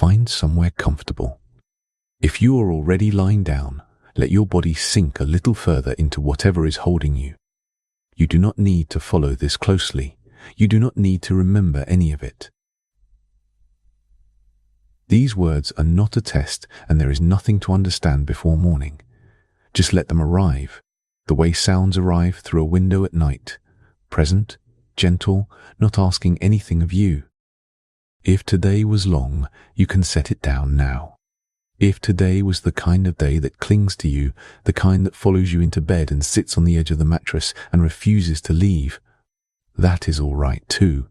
find somewhere comfortable. If you are already lying down, let your body sink a little further into whatever is holding you. You do not need to follow this closely. You do not need to remember any of it. These words are not a test, and there is nothing to understand before morning. Just let them arrive, the way sounds arrive through a window at night, present, gentle, not asking anything of you. If today was long, you can set it down now. If today was the kind of day that clings to you, the kind that follows you into bed and sits on the edge of the mattress and refuses to leave, that is all right too.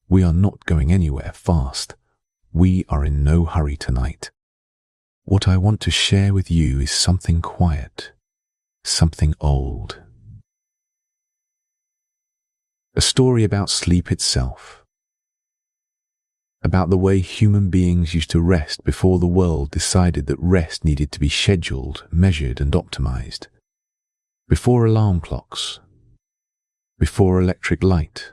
We are not going anywhere fast. We are in no hurry tonight. What I want to share with you is something quiet, something old. A story about sleep itself. About the way human beings used to rest before the world decided that rest needed to be scheduled, measured, and optimized. Before alarm clocks. Before electric light.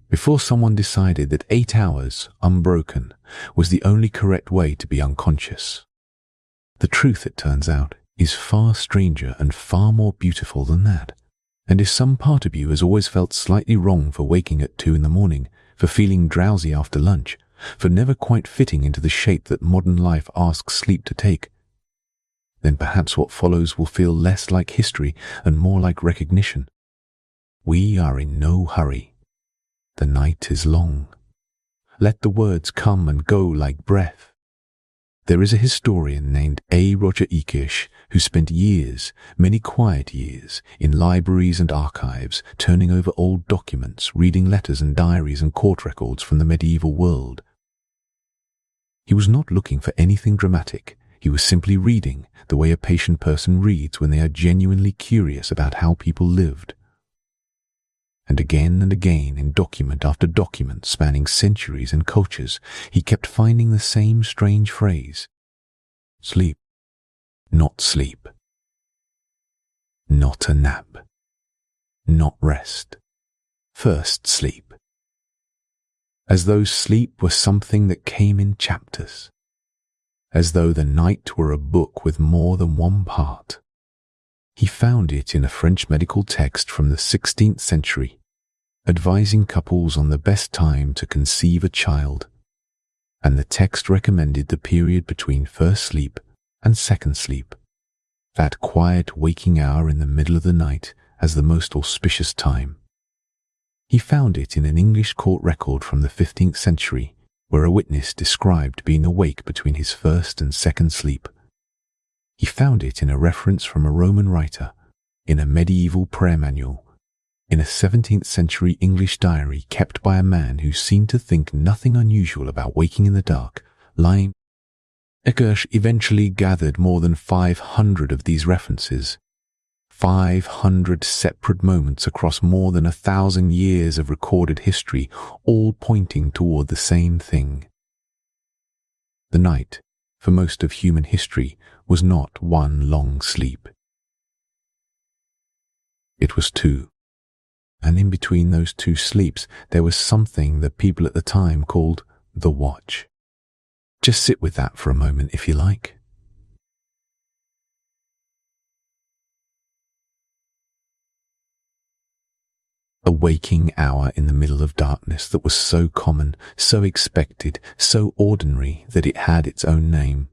Before someone decided that 8 hours, unbroken, was the only correct way to be unconscious. The truth, it turns out, is far stranger and far more beautiful than that. And if some part of you has always felt slightly wrong for waking at 2 in the morning, for feeling drowsy after lunch, for never quite fitting into the shape that modern life asks sleep to take, then perhaps what follows will feel less like history and more like recognition. We are in no hurry. The night is long. Let the words come and go like breath. There is a historian named A. Roger Ekirch who spent years, many quiet years, in libraries and archives, turning over old documents, reading letters and diaries and court records from the medieval world. He was not looking for anything dramatic. He was simply reading the way a patient person reads when they are genuinely curious about how people lived. And again in document after document spanning centuries and cultures, he kept finding the same strange phrase. Sleep, not sleep. Not a nap. Not rest. First sleep. As though sleep were something that came in chapters. As though the night were a book with more than one part. He found it in a French medical text from the 16th century, advising couples on the best time to conceive a child, and the text recommended the period between first sleep and second sleep, that quiet waking hour in the middle of the night, as the most auspicious time. He found it in an English court record from the 15th century, where a witness described being awake between his first and second sleep. He found it in a reference from a Roman writer, in a medieval prayer manual, in a 17th century English diary kept by a man who seemed to think nothing unusual about waking in the dark, lying. Ekirch eventually gathered more than 500 of these references, 500 separate moments across more than 1,000 years of recorded history, all pointing toward the same thing. The night, for most of human history, was not one long sleep. It was 2. And in between those 2 sleeps, there was something that people at the time called the watch. Just sit with that for a moment if you like. A waking hour in the middle of darkness that was so common, so expected, so ordinary that it had its own name.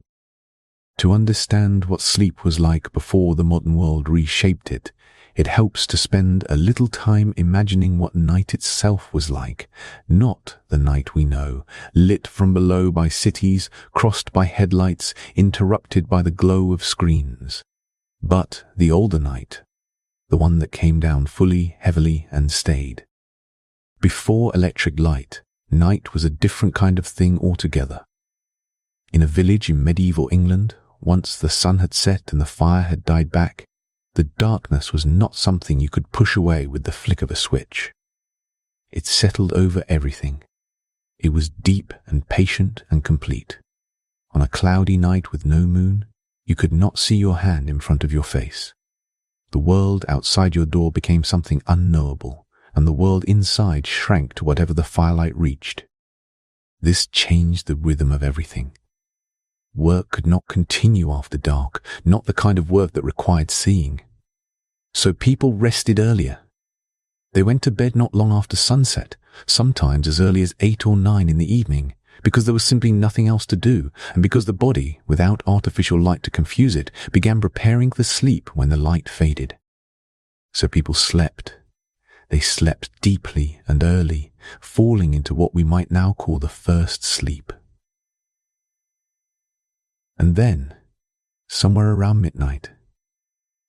To understand what sleep was like before the modern world reshaped it, it helps to spend a little time imagining what night itself was like, not the night we know, lit from below by cities, crossed by headlights, interrupted by the glow of screens, but the older night, the one that came down fully, heavily, and stayed. Before electric light, night was a different kind of thing altogether. In a village in medieval England, once the sun had set and the fire had died back, the darkness was not something you could push away with the flick of a switch. It settled over everything. It was deep and patient and complete. On a cloudy night with no moon, you could not see your hand in front of your face. The world outside your door became something unknowable, and the world inside shrank to whatever the firelight reached. This changed the rhythm of everything. Work could not continue after dark, not the kind of work that required seeing. So people rested earlier. They went to bed not long after sunset, sometimes as early as 8 or 9 in the evening, because there was simply nothing else to do, and because the body, without artificial light to confuse it, began preparing for sleep when the light faded. So people slept. They slept deeply and early, falling into what we might now call the first sleep. And then, somewhere around midnight,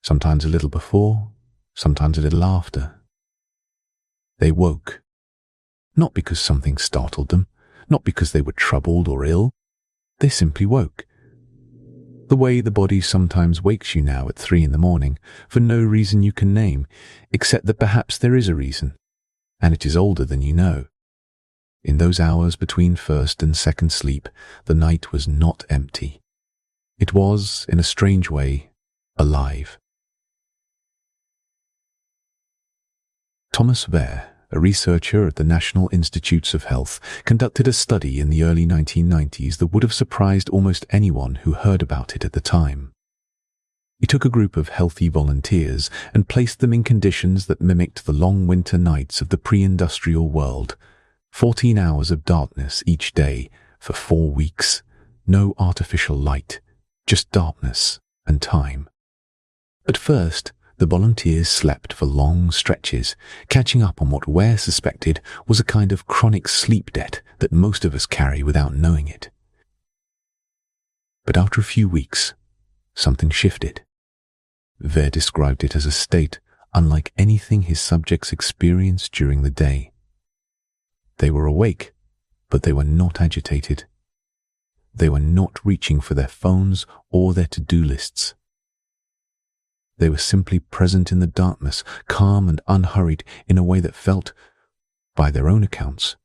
sometimes a little before, sometimes a little after, they woke. Not because something startled them, not because they were troubled or ill. They simply woke. The way the body sometimes wakes you now at 3 in the morning, for no reason you can name, except that perhaps there is a reason, and it is older than you know. In those hours between first and second sleep, the night was not empty. It was, in a strange way, alive. Thomas Wehr, a researcher at the National Institutes of Health, conducted a study in the early 1990s that would have surprised almost anyone who heard about it at the time. He took a group of healthy volunteers and placed them in conditions that mimicked the long winter nights of the pre-industrial world. 14 hours of darkness each day for 4 weeks. No artificial light, just darkness and time. At first, the volunteers slept for long stretches, catching up on what Wehr suspected was a kind of chronic sleep debt that most of us carry without knowing it. But after a few weeks, something shifted. Wehr described it as a state unlike anything his subjects experienced during the day. They were awake, but they were not agitated. They were not reaching for their phones or their to-do lists. They were simply present in the darkness, calm and unhurried in a way that felt, by their own accounts,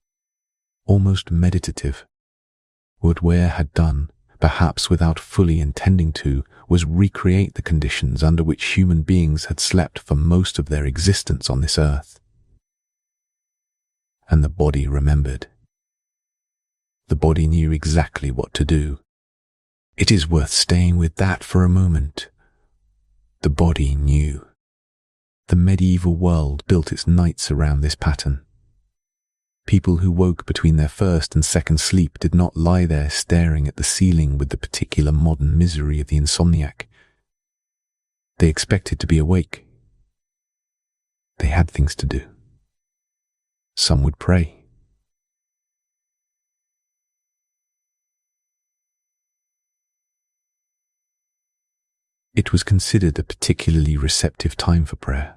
almost meditative. What Wehr had done, perhaps without fully intending to, was recreate the conditions under which human beings had slept for most of their existence on this earth. And the body remembered. The body knew exactly what to do. It is worth staying with that for a moment. The body knew. The medieval world built its nights around this pattern. People who woke between their first and second sleep did not lie there staring at the ceiling with the particular modern misery of the insomniac. They expected to be awake. They had things to do. Some would pray. It was considered a particularly receptive time for prayer,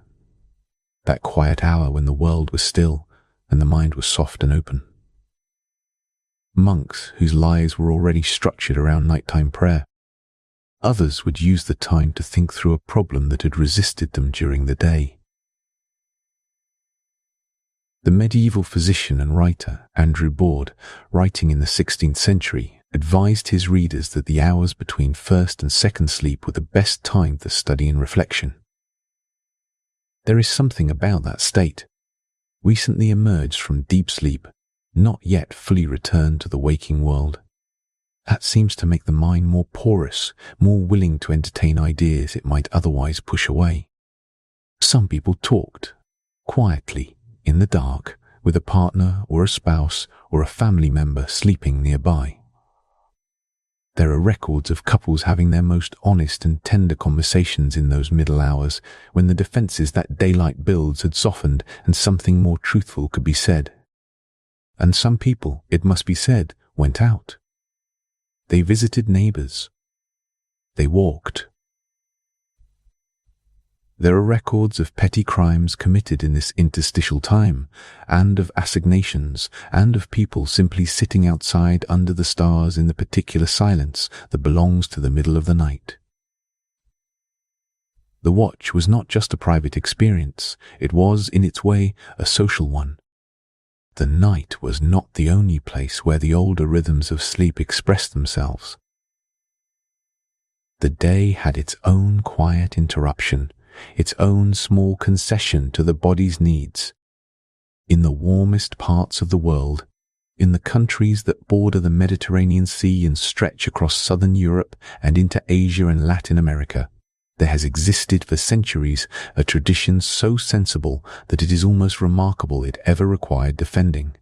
that quiet hour when the world was still and the mind was soft and open. Monks whose lives were already structured around nighttime prayer. Others would use the time to think through a problem that had resisted them during the day. The medieval physician and writer Andrew Boord, writing in the 16th century, advised his readers that the hours between first and second sleep were the best time for study and reflection. There is something about that state, recently emerged from deep sleep, not yet fully returned to the waking world, that seems to make the mind more porous, more willing to entertain ideas it might otherwise push away. Some people talked, quietly, in the dark, with a partner or a spouse or a family member sleeping nearby. There are records of couples having their most honest and tender conversations in those middle hours when the defenses that daylight builds had softened and something more truthful could be said. And some people, it must be said, went out. They visited neighbors. They walked. There are records of petty crimes committed in this interstitial time, and of assignations, and of people simply sitting outside under the stars in the particular silence that belongs to the middle of the night. The watch was not just a private experience, it was, in its way, a social one. The night was not the only place where the older rhythms of sleep expressed themselves. The day had its own quiet interruption, its own small concession to the body's needs. In the warmest parts of the world, In the countries that border the Mediterranean Sea and stretch across southern Europe and into Asia and Latin America, there has existed for centuries a tradition so sensible that it is almost remarkable it ever required defending.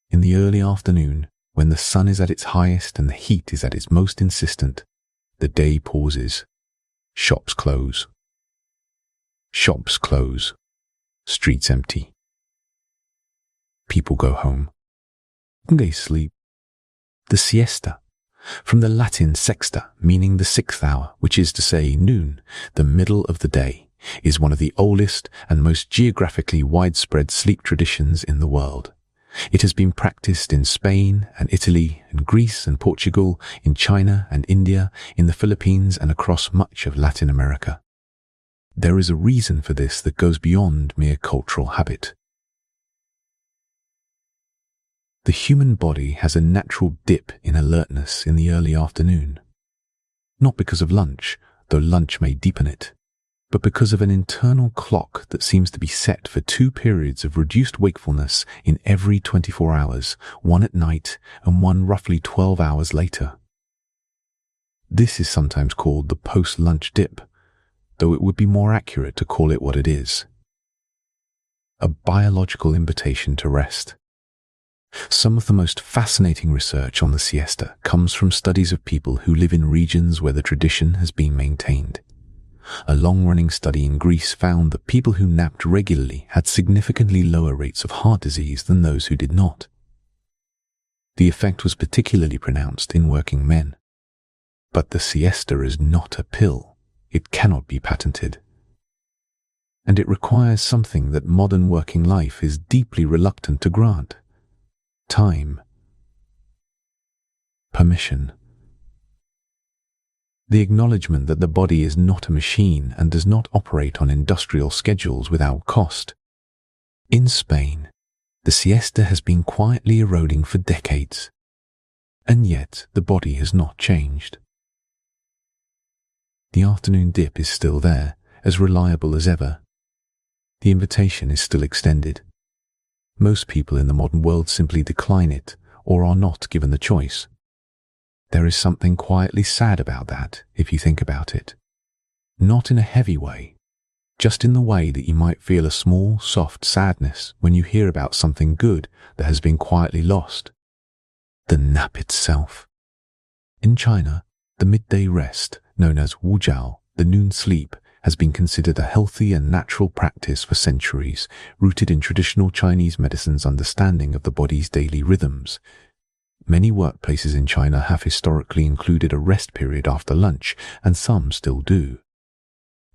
In the early afternoon, when the sun is at its highest and the heat is at its most insistent, the day pauses. Shops close. Shops close. Streets empty. People go home. They sleep. The siesta, from the Latin sexta, meaning the sixth hour, which is to say noon, the middle of the day, is one of the oldest and most geographically widespread sleep traditions in the world. It has been practiced in Spain and Italy and Greece and Portugal, in China and India, in the Philippines and across much of Latin America. There is a reason for this that goes beyond mere cultural habit. The human body has a natural dip in alertness in the early afternoon. Not because of lunch, though lunch may deepen it, but because of an internal clock that seems to be set for 2 periods of reduced wakefulness in every 24 hours, one at night and one roughly 12 hours later. This is sometimes called the post-lunch dip, though it would be more accurate to call it what it is: a biological invitation to rest. Some of the most fascinating research on the siesta comes from studies of people who live in regions where the tradition has been maintained. A long-running study in Greece found that people who napped regularly had significantly lower rates of heart disease than those who did not. The effect was particularly pronounced in working men. But the siesta is not a pill. It cannot be patented. And it requires something that modern working life is deeply reluctant to grant: time. Permission. The acknowledgement that the body is not a machine and does not operate on industrial schedules without cost. In Spain, the siesta has been quietly eroding for decades, and yet the body has not changed. The afternoon dip is still there, as reliable as ever. The invitation is still extended. Most people in the modern world simply decline it or are not given the choice. There is something quietly sad about that, if you think about it. Not in a heavy way, just in the way that you might feel a small, soft sadness when you hear about something good that has been quietly lost. The nap itself. In China, the midday rest, known as wujiao, the noon sleep, has been considered a healthy and natural practice for centuries, rooted in traditional Chinese medicine's understanding of the body's daily rhythms. Many workplaces in China have historically included a rest period after lunch, and some still do.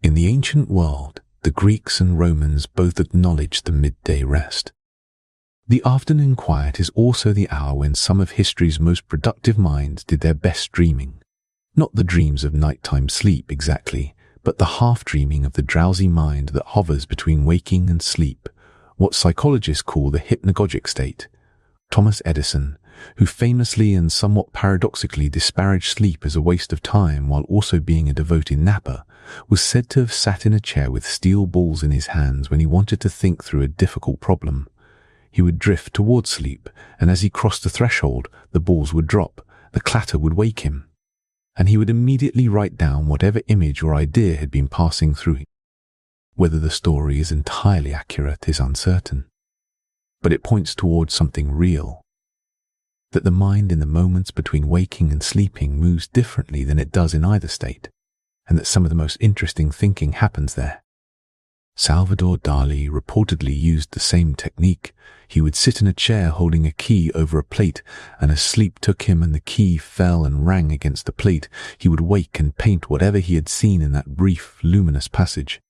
In the ancient world, the Greeks and Romans both acknowledged the midday rest. The afternoon quiet is also the hour when some of history's most productive minds did their best dreaming. Not the dreams of nighttime sleep exactly, but the half-dreaming of the drowsy mind that hovers between waking and sleep, what psychologists call the hypnagogic state. Thomas Edison, who famously and somewhat paradoxically disparaged sleep as a waste of time while also being a devoted napper, was said to have sat in a chair with steel balls in his hands when he wanted to think through a difficult problem. He would drift towards sleep, and as he crossed the threshold, the balls would drop, the clatter would wake him, and he would immediately write down whatever image or idea had been passing through him. Whether the story is entirely accurate is uncertain, but it points towards something real. That the mind in the moments between waking and sleeping moves differently than it does in either state, and that some of the most interesting thinking happens there. Salvador Dali reportedly used the same technique. He would sit in a chair holding a key over a plate, and as sleep took him and the key fell and rang against the plate, he would wake and paint whatever he had seen in that brief, luminous passage.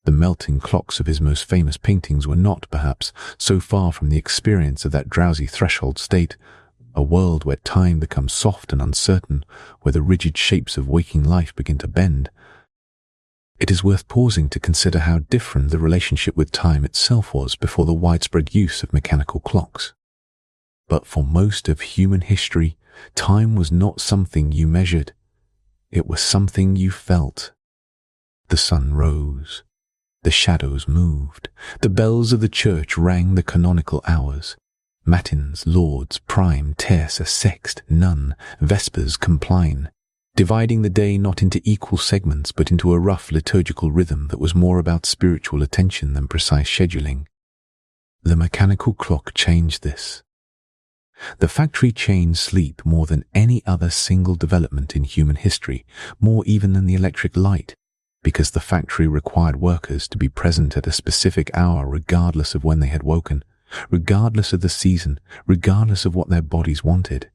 The melting clocks of his most famous paintings were not, perhaps, so far from the experience of that drowsy threshold state, a world where time becomes soft and uncertain, where the rigid shapes of waking life begin to bend. It is worth pausing to consider how different the relationship with time itself was before the widespread use of mechanical clocks. But for most of human history, time was not something you measured. It was something you felt. The sun rose. The shadows moved. The bells of the church rang the canonical hours. Matins, lauds, prime, terce, sext, none, vespers, compline, dividing the day not into equal segments but into a rough liturgical rhythm that was more about spiritual attention than precise scheduling. The mechanical clock changed this. The factory changed sleep more than any other single development in human history, more even than the electric light, because the factory required workers to be present at a specific hour regardless of when they had woken, regardless of the season, regardless of what their bodies wanted.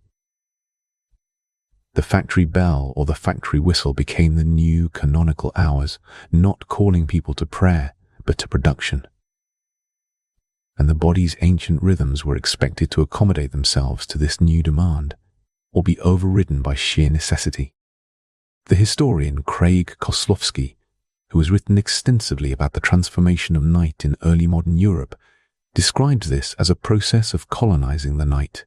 The factory bell or the factory whistle became the new canonical hours, not calling people to prayer, but to production. And the body's ancient rhythms were expected to accommodate themselves to this new demand, or be overridden by sheer necessity. The historian Craig Koslowski, who has written extensively about the transformation of night in early modern Europe, described this as a process of colonizing the night,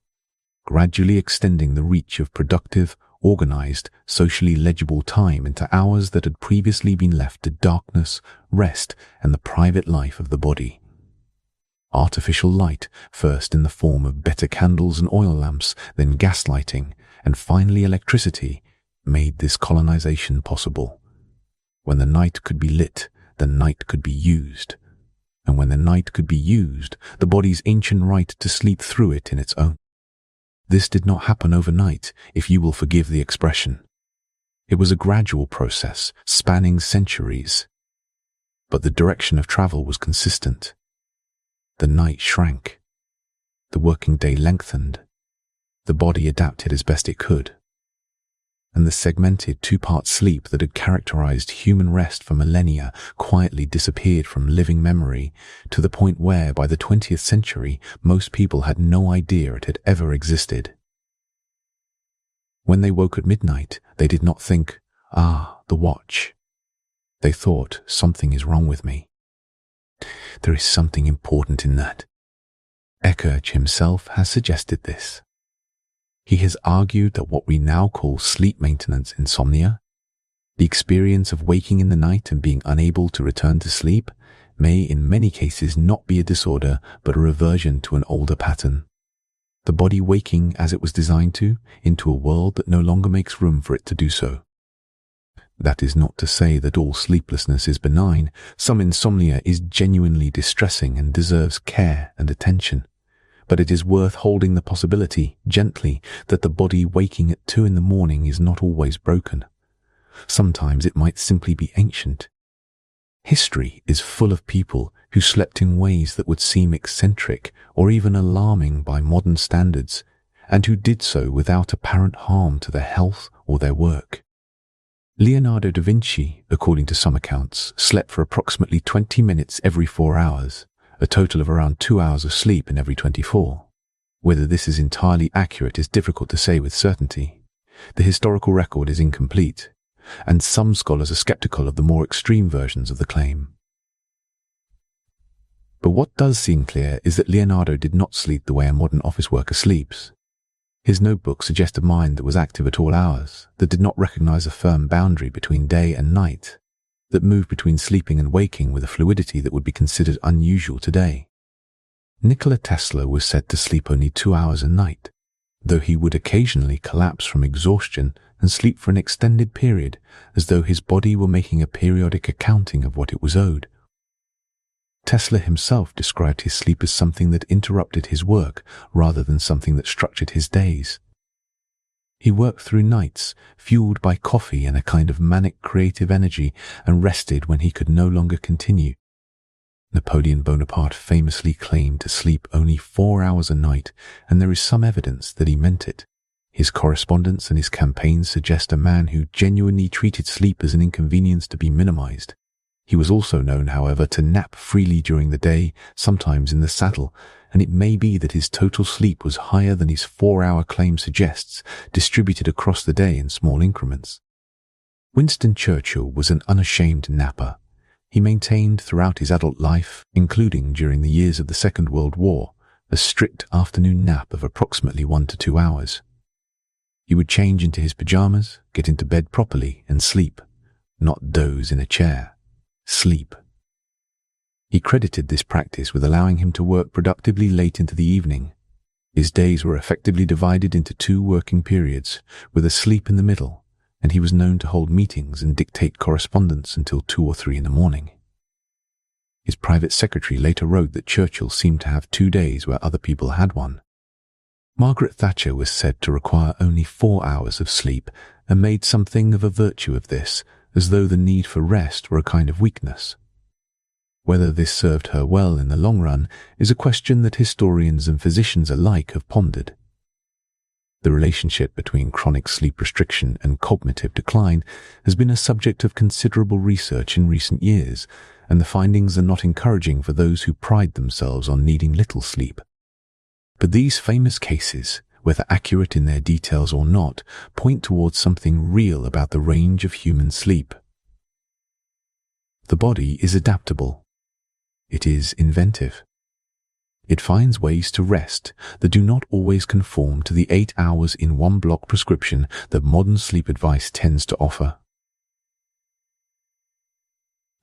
gradually extending the reach of productive, organized, socially legible time into hours that had previously been left to darkness, rest, and the private life of the body. Artificial light, first in the form of better candles and oil lamps, then gas lighting, and finally electricity, made this colonization possible. When the night could be lit, the night could be used. And when the night could be used, the body's ancient right to sleep through it in its own. This did not happen overnight, if you will forgive the expression. It was a gradual process, spanning centuries. But the direction of travel was consistent. The night shrank. The working day lengthened. The body adapted as best it could. And the segmented two-part sleep that had characterized human rest for millennia quietly disappeared from living memory to the point where, by the 20th century, most people had no idea it had ever existed. When they woke at midnight, they did not think, the watch. They thought, something is wrong with me. There is something important in that. Eckhart himself has suggested this. He has argued that what we now call sleep maintenance insomnia, the experience of waking in the night and being unable to return to sleep, may in many cases not be a disorder but a reversion to an older pattern. The body waking as it was designed to, into a world that no longer makes room for it to do so. That is not to say that all sleeplessness is benign. Some insomnia is genuinely distressing and deserves care and attention. But it is worth holding the possibility, gently, that the body waking at 2 a.m. is not always broken. Sometimes it might simply be ancient. History is full of people who slept in ways that would seem eccentric or even alarming by modern standards, and who did so without apparent harm to their health or their work. Leonardo da Vinci, according to some accounts, slept for approximately 20 minutes every 4 hours, a total of around 2 hours of sleep in every 24. Whether this is entirely accurate is difficult to say with certainty. The historical record is incomplete, and some scholars are skeptical of the more extreme versions of the claim. But what does seem clear is that Leonardo did not sleep the way a modern office worker sleeps. His notebook suggests a mind that was active at all hours, that did not recognize a firm boundary between day and night, that moved between sleeping and waking with a fluidity that would be considered unusual today. Nikola Tesla was said to sleep only 2 hours a night, though he would occasionally collapse from exhaustion and sleep for an extended period, as though his body were making a periodic accounting of what it was owed. Tesla himself described his sleep as something that interrupted his work rather than something that structured his days. He worked through nights, fueled by coffee and a kind of manic creative energy, and rested when he could no longer continue. Napoleon Bonaparte famously claimed to sleep only 4 hours a night, and there is some evidence that he meant it. His correspondence and his campaigns suggest a man who genuinely treated sleep as an inconvenience to be minimized. He was also known, however, to nap freely during the day, sometimes in the saddle, and it may be that his total sleep was higher than his 4-hour claim suggests, distributed across the day in small increments. Winston Churchill was an unashamed napper. He maintained throughout his adult life, including during the years of the Second World War, a strict afternoon nap of approximately 1 to 2 hours. He would change into his pajamas, get into bed properly, and sleep. Not doze in a chair. Sleep. He credited this practice with allowing him to work productively late into the evening. His days were effectively divided into 2 working periods, with a sleep in the middle, and he was known to hold meetings and dictate correspondence until 2 or 3 in the morning. His private secretary later wrote that Churchill seemed to have 2 days where other people had 1. Margaret Thatcher was said to require only 4 hours of sleep and made something of a virtue of this, as though the need for rest were a kind of weakness. Whether this served her well in the long run is a question that historians and physicians alike have pondered. The relationship between chronic sleep restriction and cognitive decline has been a subject of considerable research in recent years, and the findings are not encouraging for those who pride themselves on needing little sleep. But these famous cases, whether accurate in their details or not, point towards something real about the range of human sleep. The body is adaptable. It is inventive. It finds ways to rest that do not always conform to the 8 hours in one block prescription that modern sleep advice tends to offer.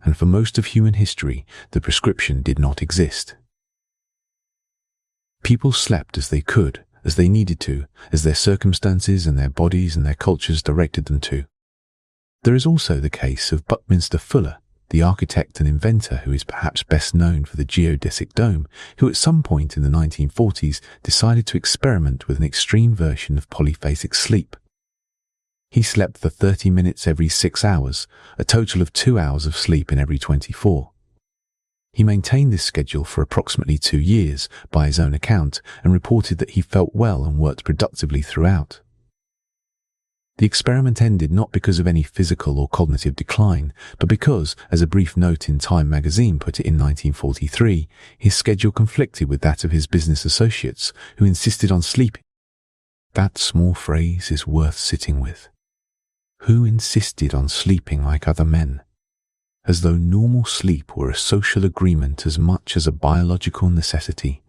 And for most of human history, the prescription did not exist. People slept as they could, as they needed to, as their circumstances and their bodies and their cultures directed them to. There is also the case of Buckminster Fuller, the architect and inventor who is perhaps best known for the geodesic dome, who at some point in the 1940s decided to experiment with an extreme version of polyphasic sleep. He slept for 30 minutes every 6 hours, a total of 2 hours of sleep in every 24. He maintained this schedule for approximately 2 years, by his own account, and reported that he felt well and worked productively throughout. The experiment ended not because of any physical or cognitive decline, but because, as a brief note in Time magazine put it in 1943, his schedule conflicted with that of his business associates, who insisted on sleeping. That small phrase is worth sitting with. Who insisted on sleeping like other men? As though normal sleep were a social agreement as much as a biological necessity.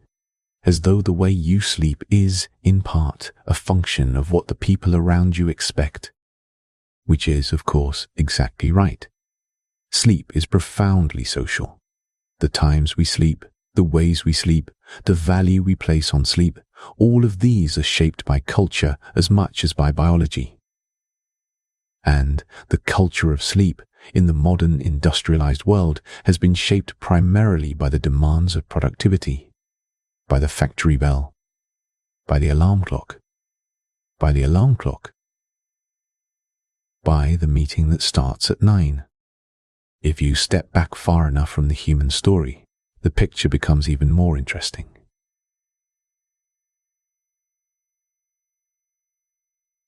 As though the way you sleep is, in part, a function of what the people around you expect. Which is, of course, exactly right. Sleep is profoundly social. The times we sleep, the ways we sleep, the value we place on sleep, all of these are shaped by culture as much as by biology. And the culture of sleep, in the modern industrialized world, has been shaped primarily by the demands of productivity. By the factory bell, by the alarm clock, by the alarm clock, by the meeting that starts at 9. If you step back far enough from the human story, the picture becomes even more interesting.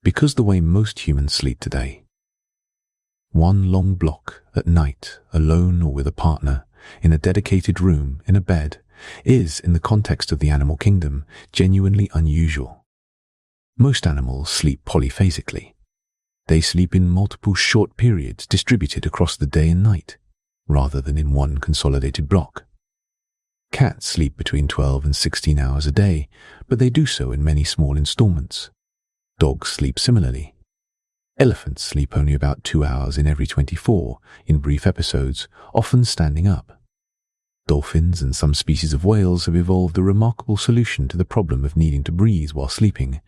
Because the way most humans sleep today, one long block at night, alone or with a partner, in a dedicated room, in a bed, is, in the context of the animal kingdom, genuinely unusual. Most animals sleep polyphasically. They sleep in multiple short periods distributed across the day and night, rather than in one consolidated block. Cats sleep between 12 and 16 hours a day, but they do so in many small installments. Dogs sleep similarly. Elephants sleep only about 2 hours in every 24, in brief episodes, often standing up. Dolphins and some species of whales have evolved a remarkable solution to the problem of needing to breathe while sleeping.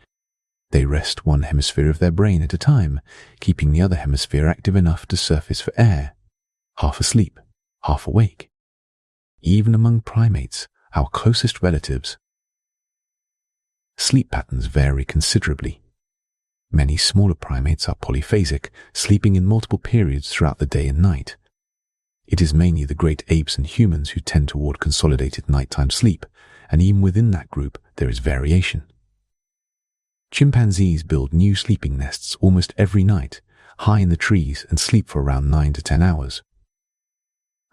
They rest one hemisphere of their brain at a time, keeping the other hemisphere active enough to surface for air, half asleep, half awake. Even among primates, our closest relatives, sleep patterns vary considerably. Many smaller primates are polyphasic, sleeping in multiple periods throughout the day and night. It is mainly the great apes and humans who tend toward consolidated nighttime sleep, and even within that group there is variation. Chimpanzees build new sleeping nests almost every night, high in the trees, and sleep for around 9 to 10 hours.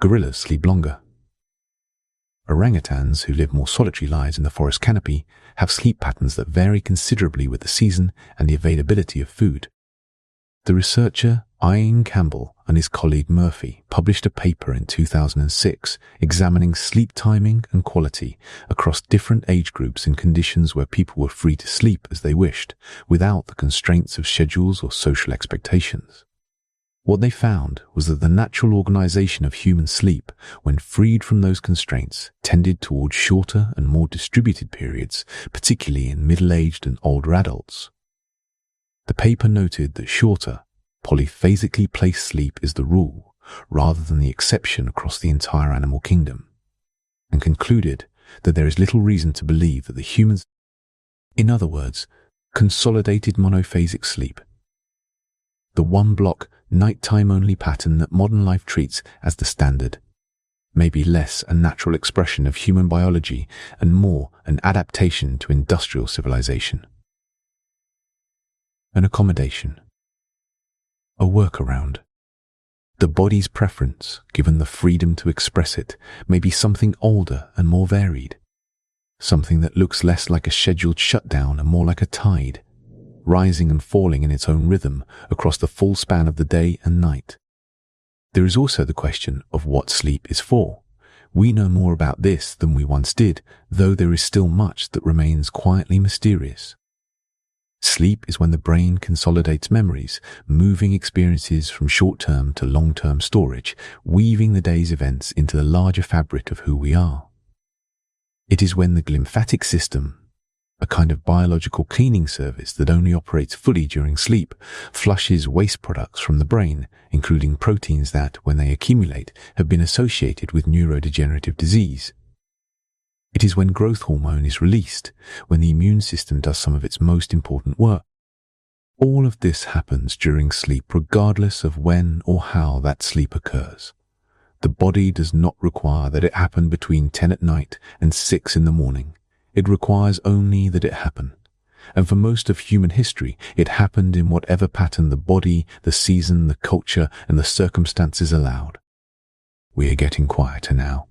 Gorillas sleep longer. Orangutans, who live more solitary lives in the forest canopy, have sleep patterns that vary considerably with the season and the availability of food. The researcher Ian Campbell and his colleague Murphy published a paper in 2006 examining sleep timing and quality across different age groups in conditions where people were free to sleep as they wished, without the constraints of schedules or social expectations. What they found was that the natural organization of human sleep, when freed from those constraints, tended towards shorter and more distributed periods, particularly in middle-aged and older adults. The paper noted that shorter, polyphasically placed sleep is the rule, rather than the exception across the entire animal kingdom, and concluded that there is little reason to believe that the humans, in other words, consolidated monophasic sleep, the one-block, nighttime-only pattern that modern life treats as the standard, may be less a natural expression of human biology and more an adaptation to industrial civilization. An accommodation. A workaround. The body's preference, given the freedom to express it, may be something older and more varied, something that looks less like a scheduled shutdown and more like a tide, rising and falling in its own rhythm across the full span of the day and night. There is also the question of what sleep is for. We know more about this than we once did, though there is still much that remains quietly mysterious. Sleep is when the brain consolidates memories, moving experiences from short-term to long-term storage, weaving the day's events into the larger fabric of who we are. It is when the lymphatic system, a kind of biological cleaning service that only operates fully during sleep, flushes waste products from the brain, including proteins that, when they accumulate, have been associated with neurodegenerative disease. It is when growth hormone is released, when the immune system does some of its most important work. All of this happens during sleep regardless of when or how that sleep occurs. The body does not require that it happen between 10 at night and 6 in the morning. It requires only that it happen. And for most of human history, it happened in whatever pattern the body, the season, the culture, and the circumstances allowed. We are getting quieter now.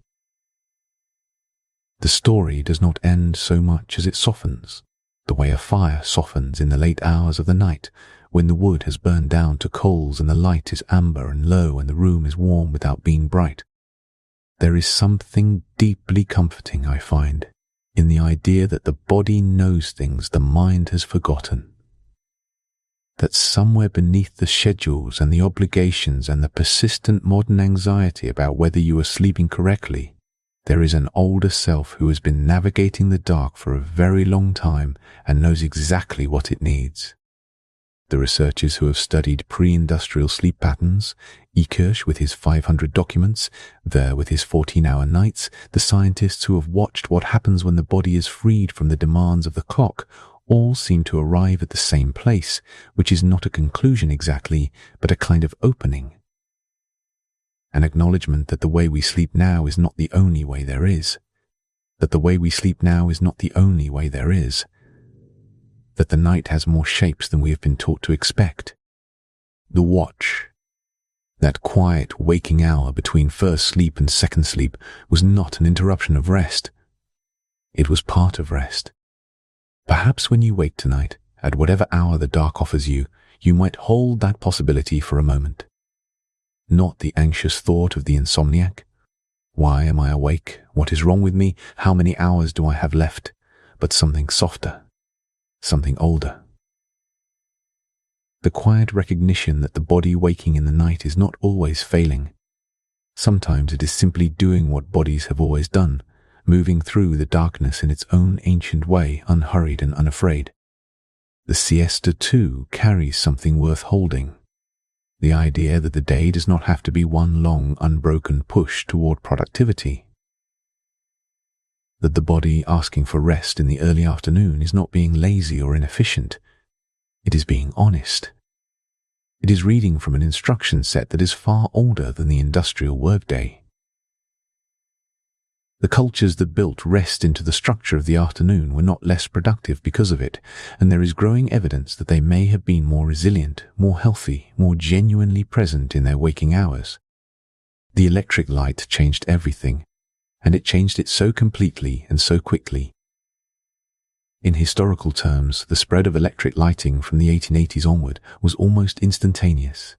The story does not end so much as it softens, the way a fire softens in the late hours of the night, when the wood has burned down to coals and the light is amber and low and the room is warm without being bright. There is something deeply comforting, I find, in the idea that the body knows things the mind has forgotten. That somewhere beneath the schedules and the obligations and the persistent modern anxiety about whether you are sleeping correctly, there is an older self who has been navigating the dark for a very long time and knows exactly what it needs. The researchers who have studied pre-industrial sleep patterns, Ekirch with his 500 documents, Ver with his 14-hour nights, the scientists who have watched what happens when the body is freed from the demands of the clock, all seem to arrive at the same place, which is not a conclusion exactly, but a kind of opening. An acknowledgement that the way we sleep now is not the only way there is. That the way we sleep now is not the only way there is. That the night has more shapes than we have been taught to expect. The watch, that quiet waking hour between first sleep and second sleep, was not an interruption of rest. It was part of rest. Perhaps when you wake tonight, at whatever hour the dark offers you, you might hold that possibility for a moment. Not the anxious thought of the insomniac. Why am I awake? What is wrong with me? How many hours do I have left? But something softer. Something older. The quiet recognition that the body waking in the night is not always failing. Sometimes it is simply doing what bodies have always done, moving through the darkness in its own ancient way, unhurried and unafraid. The siesta, too, carries something worth holding. The idea that the day does not have to be one long, unbroken push toward productivity. That the body asking for rest in the early afternoon is not being lazy or inefficient. It is being honest. It is reading from an instruction set that is far older than the industrial workday. The cultures that built rest into the structure of the afternoon were not less productive because of it, and there is growing evidence that they may have been more resilient, more healthy, more genuinely present in their waking hours. The electric light changed everything, and it changed it so completely and so quickly. In historical terms, the spread of electric lighting from the 1880s onward was almost instantaneous.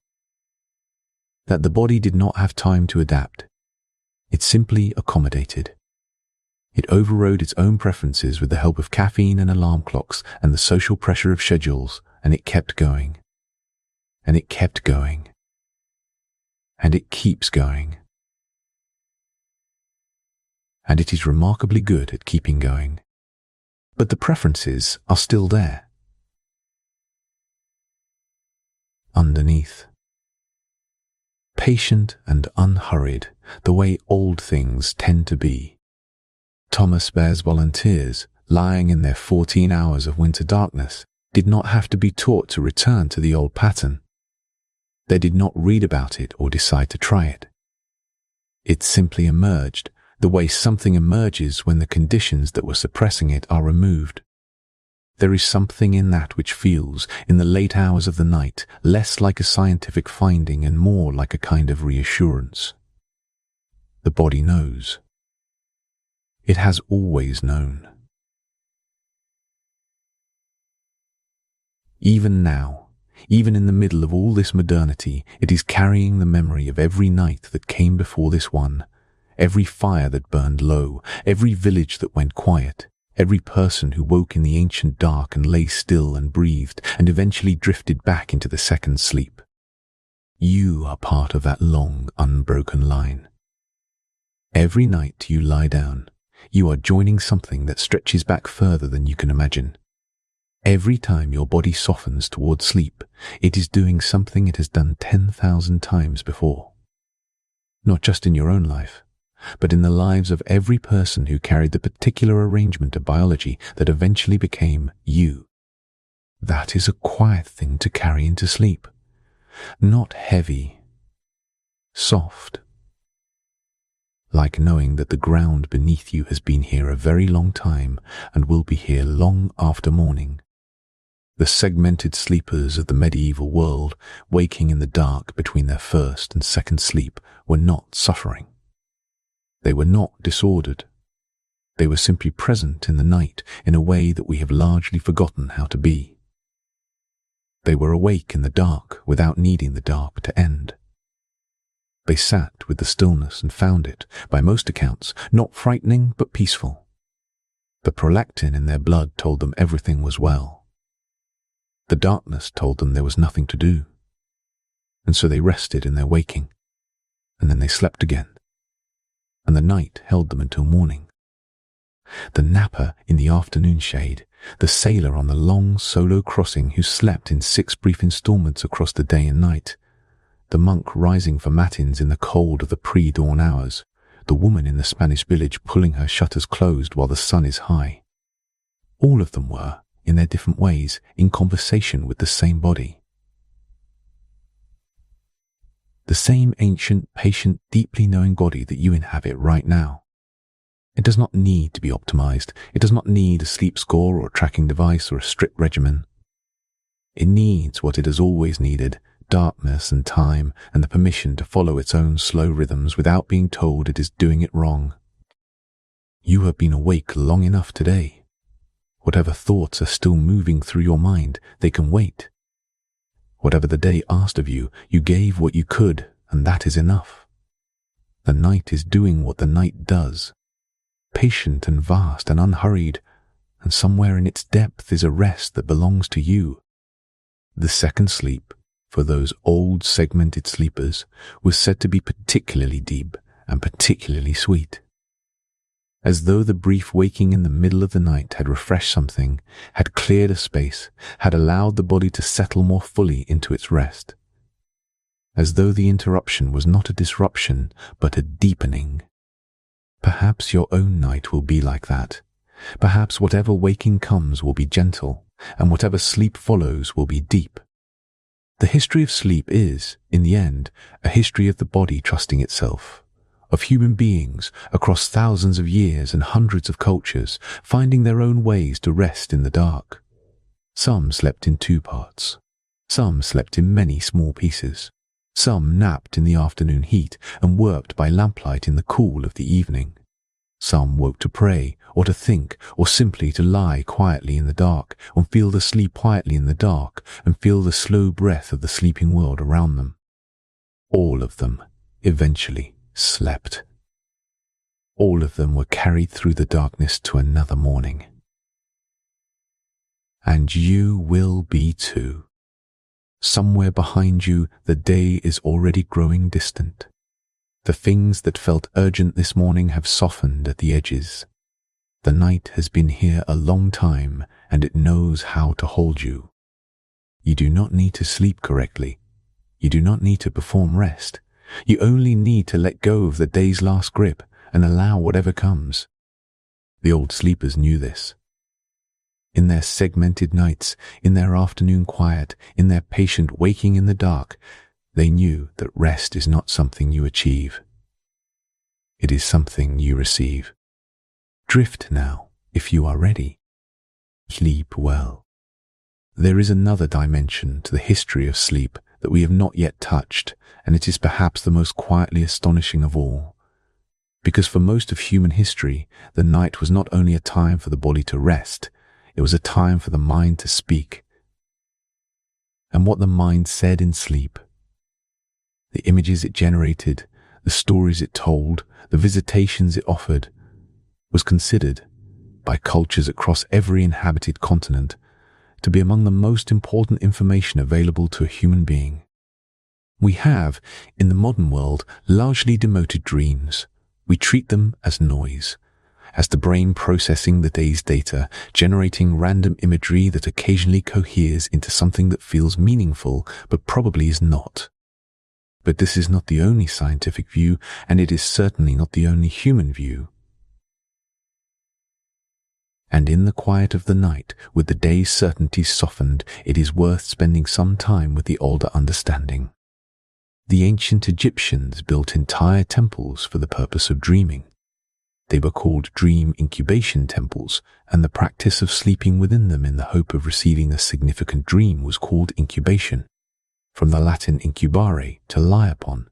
That the body did not have time to adapt. It simply accommodated. It overrode its own preferences with the help of caffeine and alarm clocks and the social pressure of schedules, and it kept going. And it kept going. And it keeps going. And it is remarkably good at keeping going. But the preferences are still there. Underneath. Patient and unhurried, the way old things tend to be. Thomas Bear's volunteers, lying in their 14 hours of winter darkness, did not have to be taught to return to the old pattern. They did not read about it or decide to try it. It simply emerged, the way something emerges when the conditions that were suppressing it are removed. There is something in that which feels, in the late hours of the night, less like a scientific finding and more like a kind of reassurance. The body knows. It has always known. Even now, even in the middle of all this modernity, it is carrying the memory of every night that came before this one, every fire that burned low, every village that went quiet, every person who woke in the ancient dark and lay still and breathed and eventually drifted back into the second sleep. You are part of that long, unbroken line. Every night you lie down, you are joining something that stretches back further than you can imagine. Every time your body softens toward sleep, it is doing something it has done 10,000 times before. Not just in your own life, but in the lives of every person who carried the particular arrangement of biology that eventually became you. That is a quiet thing to carry into sleep. Not heavy. Soft. Like knowing that the ground beneath you has been here a very long time and will be here long after morning. The segmented sleepers of the medieval world, waking in the dark between their first and second sleep, were not suffering. They were not disordered. They were simply present in the night in a way that we have largely forgotten how to be. They were awake in the dark without needing the dark to end. They sat with the stillness and found it, by most accounts, not frightening but peaceful. The prolactin in their blood told them everything was well. The darkness told them there was nothing to do. And so they rested in their waking, and then they slept again. And the night held them until morning. The napper in the afternoon shade, the sailor on the long solo crossing who slept in 6 brief installments across the day and night, the monk rising for matins in the cold of the pre-dawn hours, the woman in the Spanish village pulling her shutters closed while the sun is high. All of them were, in their different ways, in conversation with the same body. The same ancient, patient, deeply knowing body that you inhabit right now. It does not need to be optimized. It does not need a sleep score or a tracking device or a strict regimen. It needs what it has always needed, darkness and time and the permission to follow its own slow rhythms without being told it is doing it wrong. You have been awake long enough today. Whatever thoughts are still moving through your mind, they can wait. Whatever the day asked of you, you gave what you could, and that is enough. The night is doing what the night does, patient and vast and unhurried, and somewhere in its depth is a rest that belongs to you. The second sleep, for those old segmented sleepers, was said to be particularly deep and particularly sweet. As though the brief waking in the middle of the night had refreshed something, had cleared a space, had allowed the body to settle more fully into its rest. As though the interruption was not a disruption, but a deepening. Perhaps your own night will be like that. Perhaps whatever waking comes will be gentle, and whatever sleep follows will be deep. The history of sleep is, in the end, a history of the body trusting itself, of human beings across thousands of years and hundreds of cultures finding their own ways to rest in the dark. Some slept in 2 parts. Some slept in many small pieces. Some napped in the afternoon heat and worked by lamplight in the cool of the evening. Some woke to pray or to think or simply to lie quietly in the dark and feel the sleep quietly in the dark and feel the slow breath of the sleeping world around them. All of them, eventually, slept. All of them were carried through the darkness to another morning. And you will be too. Somewhere behind you, the day is already growing distant. The things that felt urgent this morning have softened at the edges. The night has been here a long time, and it knows how to hold you. You do not need to sleep correctly. You do not need to perform rest. You only need to let go of the day's last grip and allow whatever comes. The old sleepers knew this. In their segmented nights, in their afternoon quiet, in their patient waking in the dark, they knew that rest is not something you achieve. It is something you receive. Drift now, if you are ready. Sleep well. There is another dimension to the history of sleep that we have not yet touched, and it is perhaps the most quietly astonishing of all. Because for most of human history, the night was not only a time for the body to rest, it was a time for the mind to speak. And what the mind said in sleep, the images it generated, the stories it told, the visitations it offered, was considered, by cultures across every inhabited continent, to be among the most important information available to a human being. We have, in the modern world, largely demoted dreams. We treat them as noise, as the brain processing the day's data, generating random imagery that occasionally coheres into something that feels meaningful, but probably is not. But this is not the only scientific view, and it is certainly not the only human view. And in the quiet of the night, with the day's certainties softened, it is worth spending some time with the older understanding. The ancient Egyptians built entire temples for the purpose of dreaming. They were called dream incubation temples, and the practice of sleeping within them in the hope of receiving a significant dream was called incubation, from the Latin incubare, to lie upon.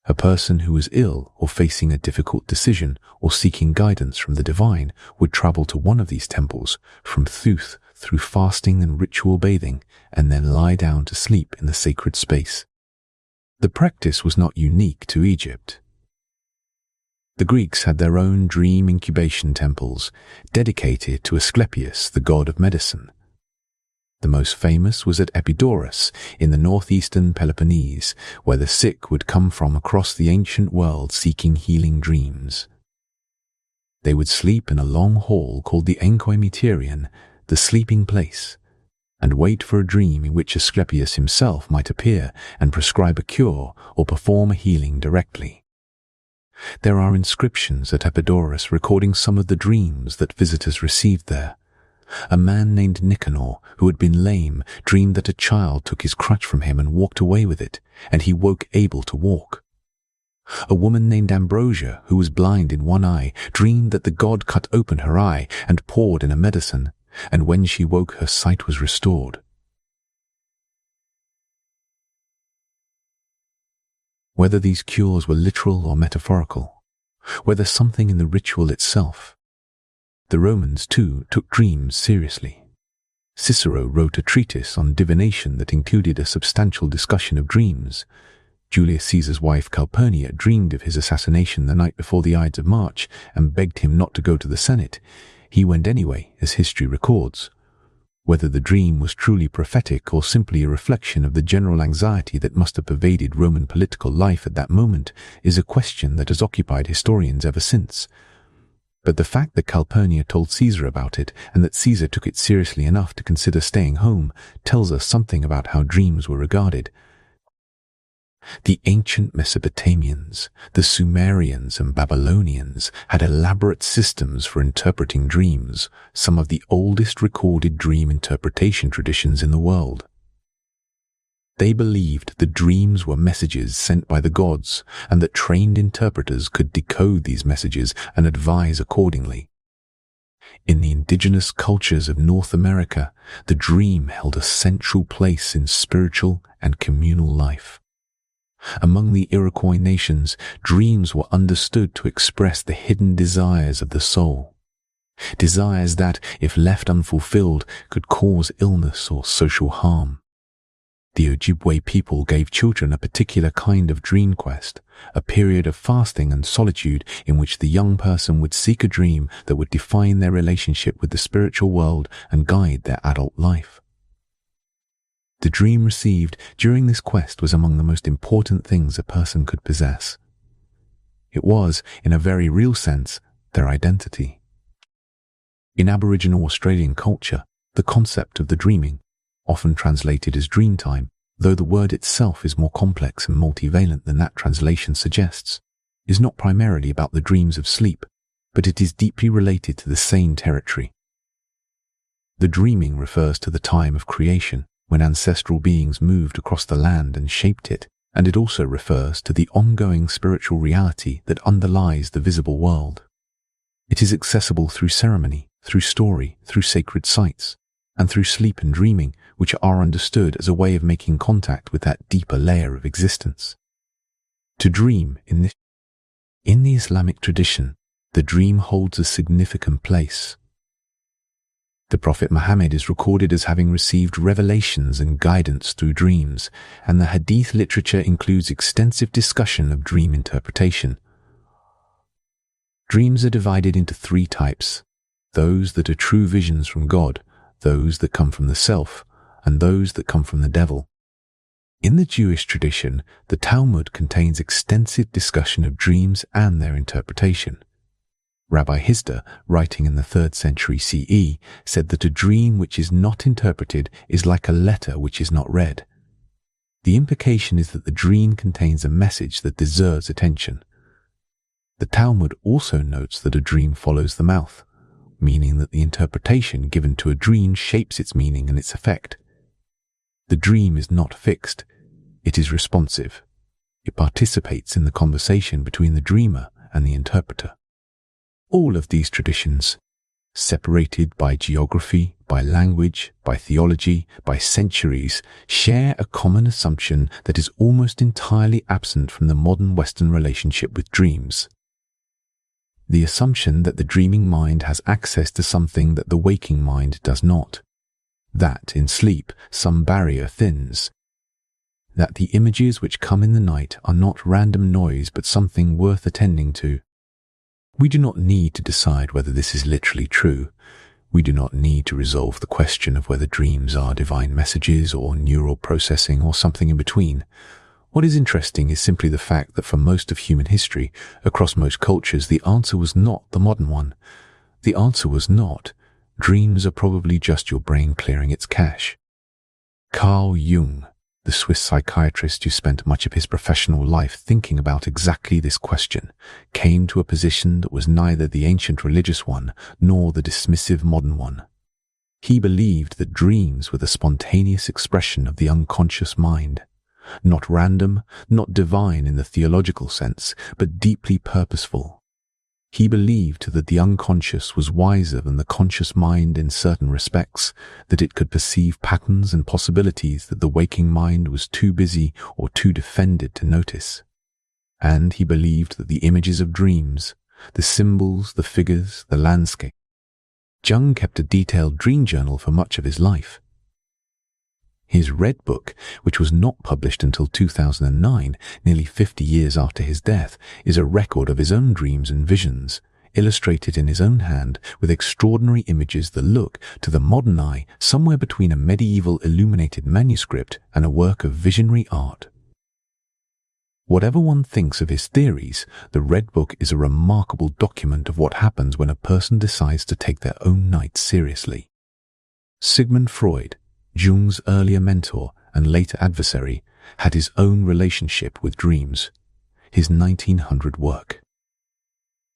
A person who was ill or facing a difficult decision or seeking guidance from the divine would travel to one of these temples from Thoth through fasting and ritual bathing, and then lie down to sleep in the sacred space. The practice was not unique to Egypt. The Greeks had their own dream incubation temples, dedicated to Asclepius, the god of medicine. The most famous was at Epidaurus, in the northeastern Peloponnese, where the sick would come from across the ancient world seeking healing dreams. They would sleep in a long hall called the Enkoimeterion, the sleeping place, and wait for a dream in which Asclepius himself might appear and prescribe a cure or perform a healing directly. There are inscriptions at Epidaurus recording some of the dreams that visitors received there. A man named Nicanor, who had been lame, dreamed that a child took his crutch from him and walked away with it, and he woke able to walk. A woman named Ambrosia, who was blind in one eye, dreamed that the god cut open her eye and poured in a medicine, and when she woke her sight was restored. Whether these cures were literal or metaphorical, whether something in the ritual itself, the Romans, too, took dreams seriously. Cicero wrote a treatise on divination that included a substantial discussion of dreams. Julius Caesar's wife Calpurnia dreamed of his assassination the night before the Ides of March and begged him not to go to the Senate. He went anyway, as history records. Whether the dream was truly prophetic or simply a reflection of the general anxiety that must have pervaded Roman political life at that moment is a question that has occupied historians ever since. But the fact that Calpurnia told Caesar about it and that Caesar took it seriously enough to consider staying home tells us something about how dreams were regarded. The ancient Mesopotamians, the Sumerians and Babylonians had elaborate systems for interpreting dreams, some of the oldest recorded dream interpretation traditions in the world. They believed that dreams were messages sent by the gods, and that trained interpreters could decode these messages and advise accordingly. In the indigenous cultures of North America, the dream held a central place in spiritual and communal life. Among the Iroquois nations, dreams were understood to express the hidden desires of the soul. Desires that, if left unfulfilled, could cause illness or social harm. The Ojibwe people gave children a particular kind of dream quest, a period of fasting and solitude in which the young person would seek a dream that would define their relationship with the spiritual world and guide their adult life. The dream received during this quest was among the most important things a person could possess. It was, in a very real sense, their identity. In Aboriginal Australian culture, the concept of the dreaming, often translated as dream time, though the word itself is more complex and multivalent than that translation suggests, is not primarily about the dreams of sleep, but it is deeply related to the sane territory. The dreaming refers to the time of creation, when ancestral beings moved across the land and shaped it, and it also refers to the ongoing spiritual reality that underlies the visible world. It is accessible through ceremony, through story, through sacred sites, and through sleep and dreaming, which are understood as a way of making contact with that deeper layer of existence. To dream in the Islamic tradition, the dream holds a significant place. The Prophet Muhammad is recorded as having received revelations and guidance through dreams, and the Hadith literature includes extensive discussion of dream interpretation. Dreams are divided into three types: those that are true visions from God, those that come from the self, and those that come from the devil. In the Jewish tradition, the Talmud contains extensive discussion of dreams and their interpretation. Rabbi Hizda, writing in the 3rd century CE, said that a dream which is not interpreted is like a letter which is not read. The implication is that the dream contains a message that deserves attention. The Talmud also notes that a dream follows the mouth, meaning that the interpretation given to a dream shapes its meaning and its effect. The dream is not fixed, it is responsive. It participates in the conversation between the dreamer and the interpreter. All of these traditions, separated by geography, by language, by theology, by centuries, share a common assumption that is almost entirely absent from the modern Western relationship with dreams. The assumption that the dreaming mind has access to something that the waking mind does not. That, in sleep, some barrier thins. That the images which come in the night are not random noise but something worth attending to. We do not need to decide whether this is literally true. We do not need to resolve the question of whether dreams are divine messages or neural processing or something in between. What is interesting is simply the fact that for most of human history, across most cultures, the answer was not the modern one. The answer was not, dreams are probably just your brain clearing its cache. Carl Jung, the Swiss psychiatrist who spent much of his professional life thinking about exactly this question, came to a position that was neither the ancient religious one nor the dismissive modern one. He believed that dreams were the spontaneous expression of the unconscious mind, not random, not divine in the theological sense, but deeply purposeful. He believed that the unconscious was wiser than the conscious mind in certain respects, that it could perceive patterns and possibilities that the waking mind was too busy or too defended to notice. And he believed that the images of dreams, the symbols, the figures, the landscape. Jung kept a detailed dream journal for much of his life. His Red Book, which was not published until 2009, nearly 50 years after his death, is a record of his own dreams and visions, illustrated in his own hand with extraordinary images that look, to the modern eye, somewhere between a medieval illuminated manuscript and a work of visionary art. Whatever one thinks of his theories, the Red Book is a remarkable document of what happens when a person decides to take their own night seriously. Sigmund Freud, Jung's earlier mentor and later adversary, had his own relationship with dreams. His 1900 work,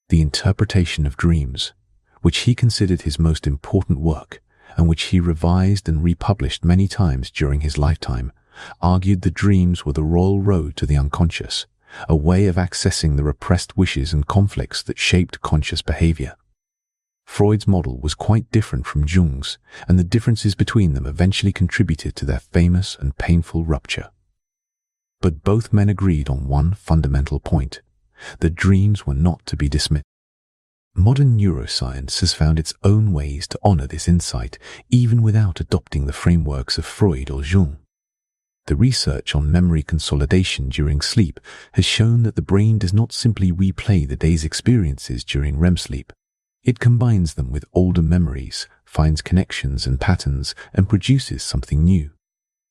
The Interpretation of Dreams, which he considered his most important work and which he revised and republished many times during his lifetime, argued that dreams were the royal road to the unconscious, a way of accessing the repressed wishes and conflicts that shaped conscious behavior. Freud's model was quite different from Jung's, and the differences between them eventually contributed to their famous and painful rupture. But both men agreed on one fundamental point: that dreams were not to be dismissed. Modern neuroscience has found its own ways to honor this insight, even without adopting the frameworks of Freud or Jung. The research on memory consolidation during sleep has shown that the brain does not simply replay the day's experiences during REM sleep. It combines them with older memories, finds connections and patterns, and produces something new.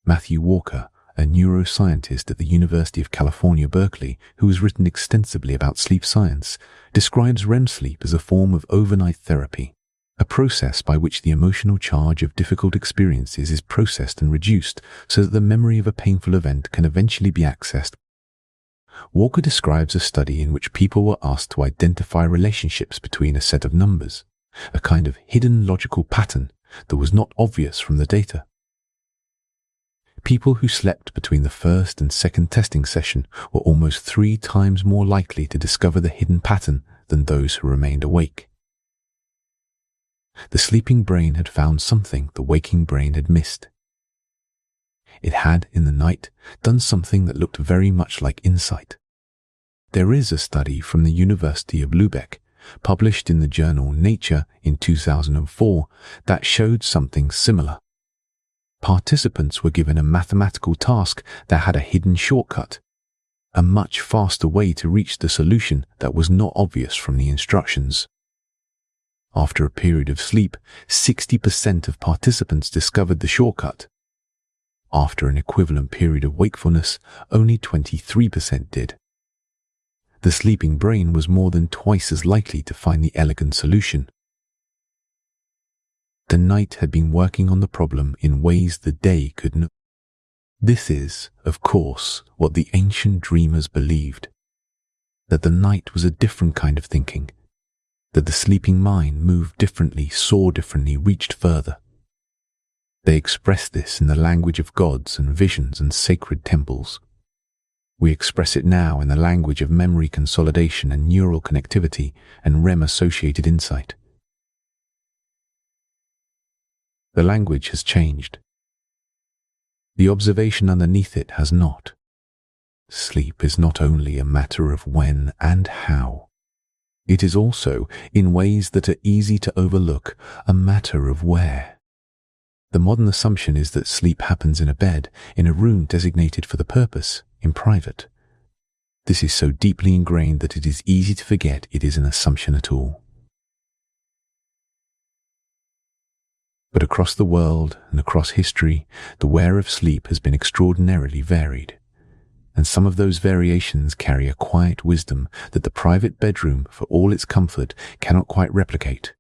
Matthew Walker, a neuroscientist at the University of California, Berkeley, who has written extensively about sleep science, describes REM sleep as a form of overnight therapy, a process by which the emotional charge of difficult experiences is processed and reduced so that the memory of a painful event can eventually be accessed. Walker describes a study in which people were asked to identify relationships between a set of numbers, a kind of hidden logical pattern that was not obvious from the data. People who slept between the first and second testing session were almost 3 times more likely to discover the hidden pattern than those who remained awake. The sleeping brain had found something the waking brain had missed. It had, in the night, done something that looked very much like insight. There is a study from the University of Lübeck, published in the journal Nature in 2004, that showed something similar. Participants were given a mathematical task that had a hidden shortcut, a much faster way to reach the solution that was not obvious from the instructions. After a period of sleep, 60% of participants discovered the shortcut. After an equivalent period of wakefulness, only 23% did. The sleeping brain was more than twice as likely to find the elegant solution. The night had been working on the problem in ways the day could not. This is, of course, what the ancient dreamers believed, that the night was a different kind of thinking, that the sleeping mind moved differently, saw differently, reached further. They expressed this in the language of gods and visions and sacred temples. We express it now in the language of memory consolidation and neural connectivity and REM-associated insight. The language has changed. The observation underneath it has not. Sleep is not only a matter of when and how. It is also, in ways that are easy to overlook, a matter of where. The modern assumption is that sleep happens in a bed, in a room designated for the purpose, in private. This is so deeply ingrained that it is easy to forget it is an assumption at all. But across the world and across history, the where of sleep has been extraordinarily varied, and some of those variations carry a quiet wisdom that the private bedroom, for all its comfort, cannot quite replicate.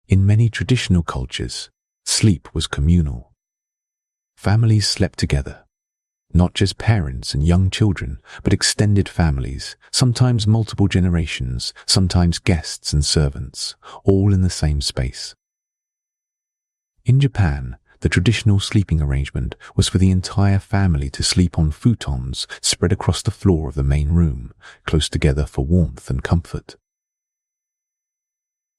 In many traditional cultures, sleep was communal. Families slept together, not just parents and young children, but extended families, sometimes multiple generations, sometimes guests and servants, all in the same space. In Japan, the traditional sleeping arrangement was for the entire family to sleep on futons spread across the floor of the main room, close together for warmth and comfort.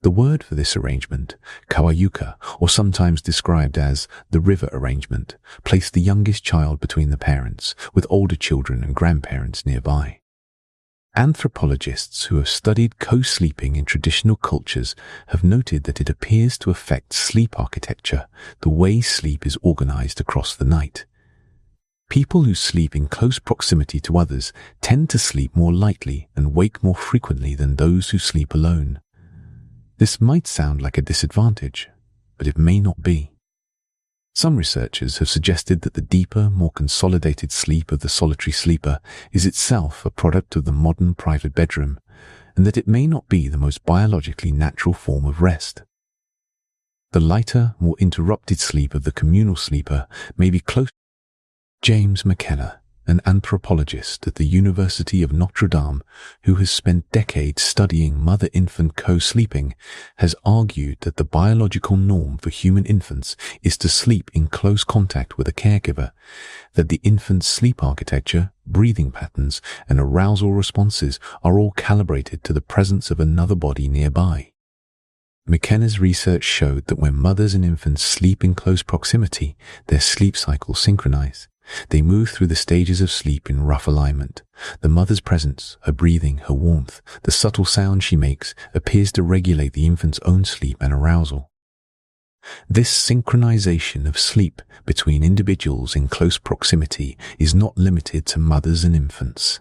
The word for this arrangement, kawayuka, or sometimes described as the river arrangement, placed the youngest child between the parents, with older children and grandparents nearby. Anthropologists who have studied co-sleeping in traditional cultures have noted that it appears to affect sleep architecture, the way sleep is organized across the night. People who sleep in close proximity to others tend to sleep more lightly and wake more frequently than those who sleep alone. This might sound like a disadvantage, but it may not be. Some researchers have suggested that the deeper, more consolidated sleep of the solitary sleeper is itself a product of the modern private bedroom, and that it may not be the most biologically natural form of rest. The lighter, more interrupted sleep of the communal sleeper may be close. James McKenna, an anthropologist at the University of Notre Dame who has spent decades studying mother-infant co-sleeping, has argued that the biological norm for human infants is to sleep in close contact with a caregiver, that the infant's sleep architecture, breathing patterns, and arousal responses are all calibrated to the presence of another body nearby. McKenna's research showed that when mothers and infants sleep in close proximity, their sleep cycles synchronize. They move through the stages of sleep in rough alignment. The mother's presence, her breathing, her warmth, the subtle sound she makes appears to regulate the infant's own sleep and arousal. This synchronization of sleep between individuals in close proximity is not limited to mothers and infants.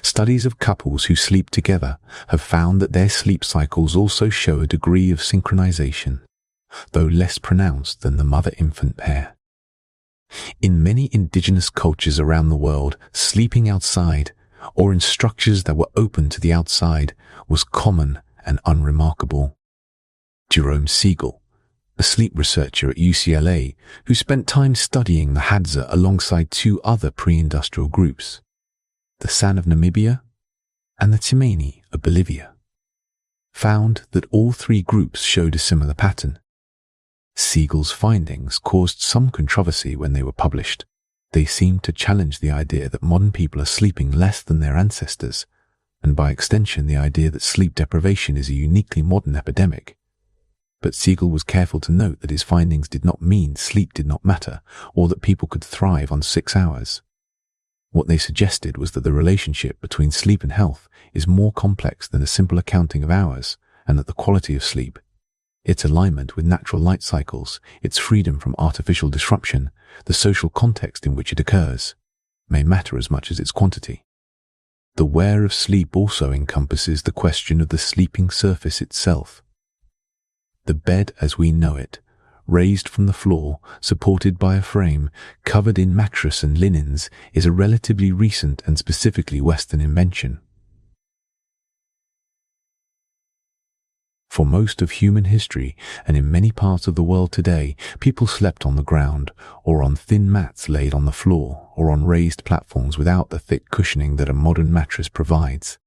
Studies of couples who sleep together have found that their sleep cycles also show a degree of synchronization, though less pronounced than the mother-infant pair. In many indigenous cultures around the world, sleeping outside, or in structures that were open to the outside, was common and unremarkable. Jerome Siegel, a sleep researcher at UCLA who spent time studying the Hadza alongside two other pre-industrial groups, the San of Namibia and the Tsimane of Bolivia, found that all three groups showed a similar pattern. Siegel's findings caused some controversy when they were published. They seemed to challenge the idea that modern people are sleeping less than their ancestors, and by extension the idea that sleep deprivation is a uniquely modern epidemic. But Siegel was careful to note that his findings did not mean sleep did not matter, or that people could thrive on 6 hours. What they suggested was that the relationship between sleep and health is more complex than a simple accounting of hours, and that the quality of sleep, its alignment with natural light cycles, its freedom from artificial disruption, the social context in which it occurs, may matter as much as its quantity. The where of sleep also encompasses the question of the sleeping surface itself. The bed as we know it, raised from the floor, supported by a frame, covered in mattress and linens, is a relatively recent and specifically Western invention. For most of human history, and in many parts of the world today, people slept on the ground, or on thin mats laid on the floor, or on raised platforms without the thick cushioning that a modern mattress provides.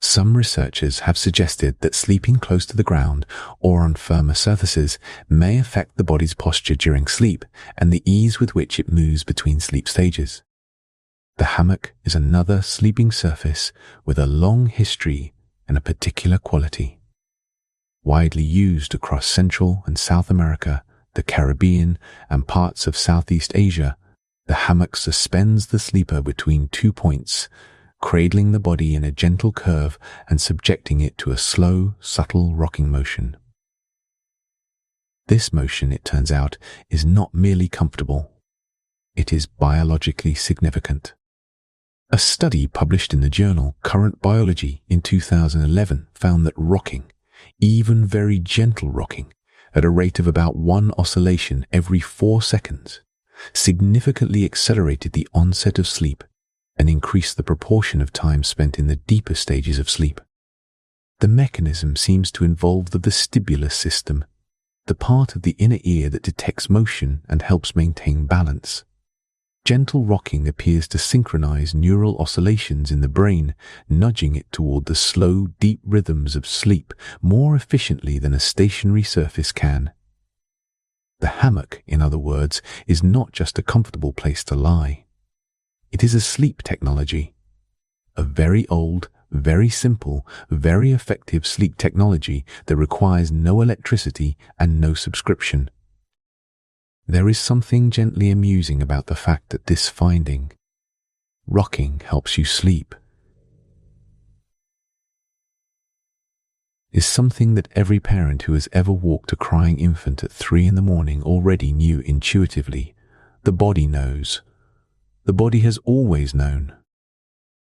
Some researchers have suggested that sleeping close to the ground or on firmer surfaces may affect the body's posture during sleep and the ease with which it moves between sleep stages. The hammock is another sleeping surface with a long history and a particular quality. Widely used across Central and South America, the Caribbean, and parts of Southeast Asia, the hammock suspends the sleeper between 2 points, cradling the body in a gentle curve and subjecting it to a slow, subtle rocking motion. This motion, it turns out, is not merely comfortable. It is biologically significant. A study published in the journal Current Biology in 2011 found that rocking, even very gentle rocking, at a rate of about 1 oscillation every 4 seconds, significantly accelerated the onset of sleep and increase the proportion of time spent in the deeper stages of sleep. The mechanism seems to involve the vestibular system, the part of the inner ear that detects motion and helps maintain balance. Gentle rocking appears to synchronize neural oscillations in the brain, nudging it toward the slow, deep rhythms of sleep more efficiently than a stationary surface can. The hammock, in other words, is not just a comfortable place to lie. It is a sleep technology, a very old, very simple, very effective sleep technology that requires no electricity and no subscription. There is something gently amusing about the fact that this finding, rocking helps you sleep, is something that every parent who has ever walked a crying infant at 3 in the morning already knew intuitively. The body knows. The body has always known.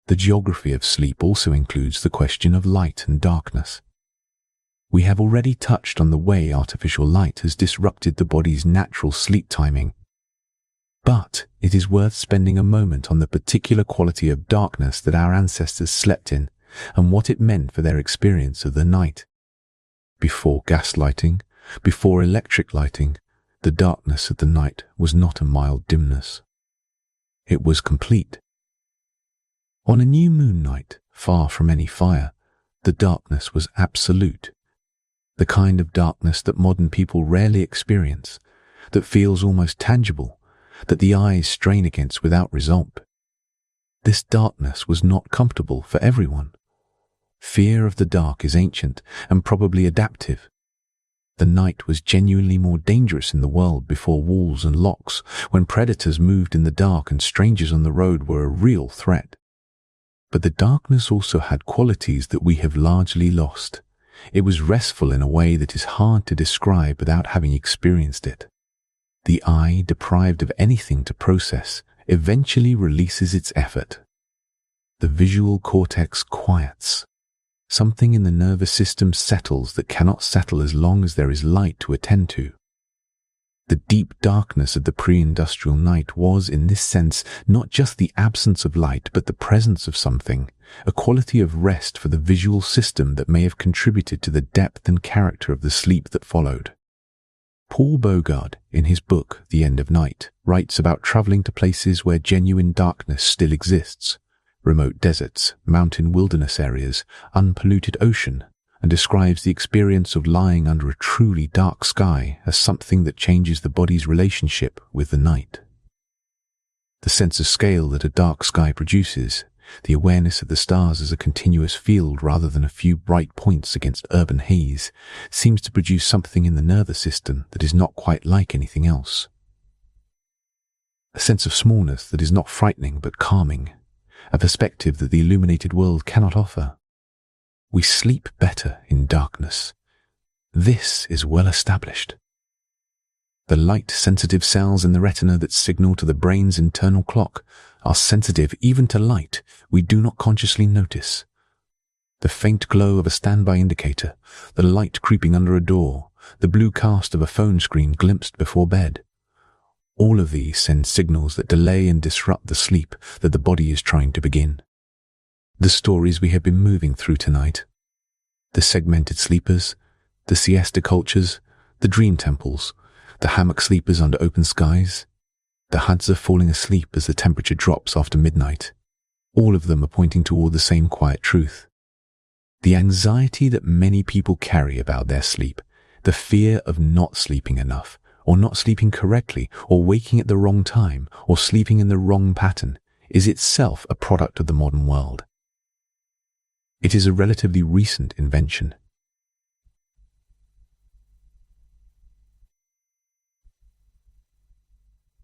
The geography of sleep also includes the question of light and darkness. We have already touched on the way artificial light has disrupted the body's natural sleep timing. But it is worth spending a moment on the particular quality of darkness that our ancestors slept in and what it meant for their experience of the night. Before gas lighting, before electric lighting, the darkness of the night was not a mild dimness. It was complete. On a new moon night, far from any fire, the darkness was absolute. The kind of darkness that modern people rarely experience, that feels almost tangible, that the eyes strain against without result. This darkness was not comfortable for everyone. Fear of the dark is ancient and probably adaptive. The night was genuinely more dangerous in the world before walls and locks, when predators moved in the dark and strangers on the road were a real threat. But the darkness also had qualities that we have largely lost. It was restful in a way that is hard to describe without having experienced it. The eye, deprived of anything to process, eventually releases its effort. The visual cortex quiets. Something in the nervous system settles that cannot settle as long as there is light to attend to. The deep darkness of the pre-industrial night was, in this sense, not just the absence of light, but the presence of something, a quality of rest for the visual system that may have contributed to the depth and character of the sleep that followed. Paul Bogard, in his book The End of Night, writes about traveling to places where genuine darkness still exists, remote deserts, mountain wilderness areas, unpolluted ocean, and describes the experience of lying under a truly dark sky as something that changes the body's relationship with the night. The sense of scale that a dark sky produces, the awareness of the stars as a continuous field rather than a few bright points against urban haze, seems to produce something in the nervous system that is not quite like anything else. A sense of smallness that is not frightening but calming, a perspective that the illuminated world cannot offer. We sleep better in darkness. This is well established. The light-sensitive cells in the retina that signal to the brain's internal clock are sensitive even to light we do not consciously notice. The faint glow of a standby indicator, the light creeping under a door, the blue cast of a phone screen glimpsed before bed. All of these send signals that delay and disrupt the sleep that the body is trying to begin. The stories we have been moving through tonight, the segmented sleepers, the siesta cultures, the dream temples, the hammock sleepers under open skies, the Hadza falling asleep as the temperature drops after midnight, all of them are pointing toward the same quiet truth. The anxiety that many people carry about their sleep, the fear of not sleeping enough, or not sleeping correctly, or waking at the wrong time, or sleeping in the wrong pattern, is itself a product of the modern world. It is a relatively recent invention.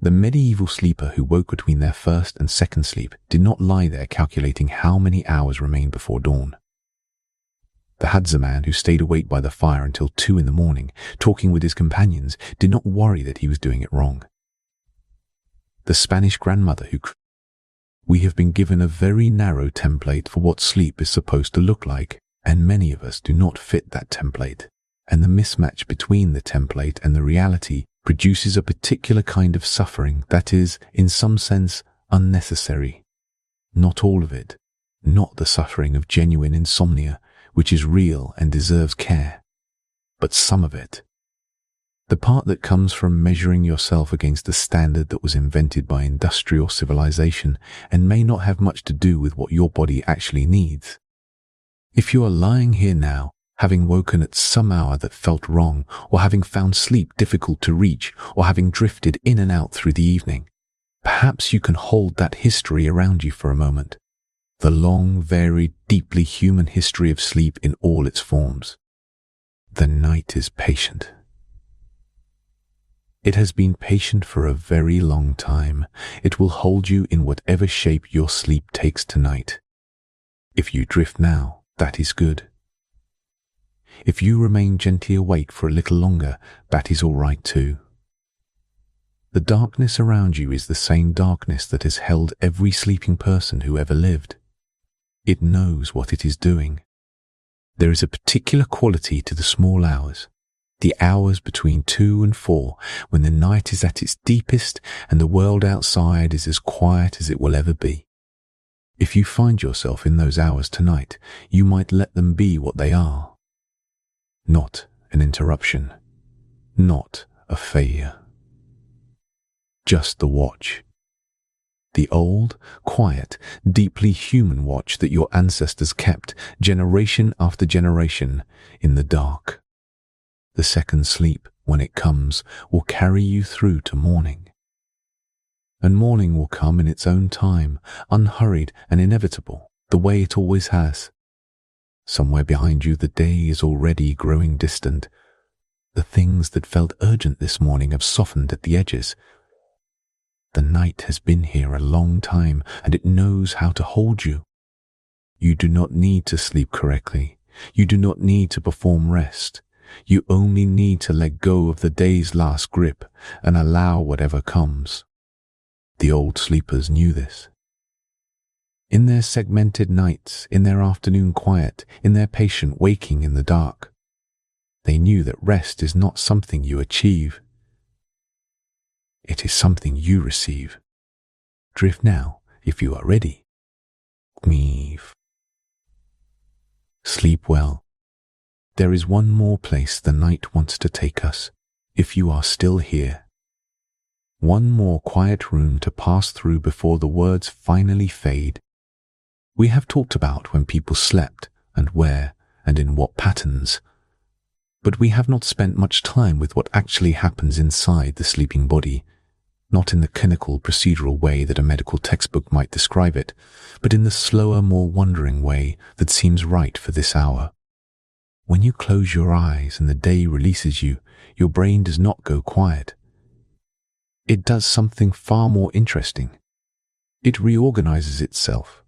The medieval sleeper who woke between their first and second sleep did not lie there calculating how many hours remained before dawn. The Hadza man who stayed awake by the fire until 2 in the morning, talking with his companions, did not worry that he was doing it wrong. The Spanish grandmother who We have been given a very narrow template for what sleep is supposed to look like, and many of us do not fit that template. And the mismatch between the template and the reality produces a particular kind of suffering that is, in some sense, unnecessary. Not all of it, not the suffering of genuine insomnia, which is real and deserves care, but some of it. The part that comes from measuring yourself against the standard that was invented by industrial civilization and may not have much to do with what your body actually needs. If you are lying here now, having woken at some hour that felt wrong, or having found sleep difficult to reach, or having drifted in and out through the evening, perhaps you can hold that history around you for a moment. The long, varied, deeply human history of sleep in all its forms. The night is patient. It has been patient for a very long time. It will hold you in whatever shape your sleep takes tonight. If you drift now, that is good. If you remain gently awake for a little longer, that is all right too. The darkness around you is the same darkness that has held every sleeping person who ever lived. It knows what it is doing. There is a particular quality to the small hours, the hours between 2 and 4, when the night is at its deepest and the world outside is as quiet as it will ever be. If you find yourself in those hours tonight, you might let them be what they are. Not an interruption, not a failure. Just the watch. The old, quiet, deeply human watch that your ancestors kept generation after generation in the dark. The second sleep, when it comes, will carry you through to morning. And morning will come in its own time, unhurried and inevitable, the way it always has. Somewhere behind you the day is already growing distant. The things that felt urgent this morning have softened at the edges. The night has been here a long time, and it knows how to hold you. You do not need to sleep correctly. You do not need to perform rest. You only need to let go of the day's last grip and allow whatever comes. The old sleepers knew this. In their segmented nights, in their afternoon quiet, in their patient waking in the dark, they knew that rest is not something you achieve. It is something you receive. Drift now, if you are ready. Weave. Sleep well. There is one more place the night wants to take us, if you are still here. One more quiet room to pass through before the words finally fade. We have talked about when people slept, and where, and in what patterns. But we have not spent much time with what actually happens inside the sleeping body, not in the clinical, procedural way that a medical textbook might describe it, but in the slower, more wondering way that seems right for this hour. When you close your eyes and the day releases you, your brain does not go quiet. It does something far more interesting. It reorganizes itself.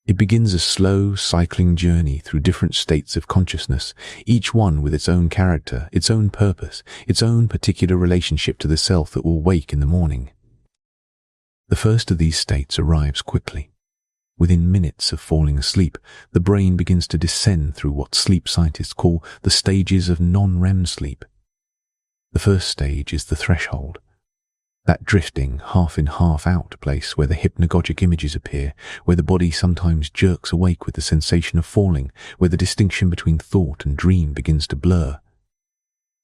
It begins a slow, cycling journey through different states of consciousness, each one with its own character, its own purpose, its own particular relationship to the self that will wake in the morning. The first of these states arrives quickly. Within minutes of falling asleep, the brain begins to descend through what sleep scientists call the stages of non-REM sleep. The first stage is the threshold. That drifting, half-in, half-out place where the hypnagogic images appear, where the body sometimes jerks awake with the sensation of falling, where the distinction between thought and dream begins to blur.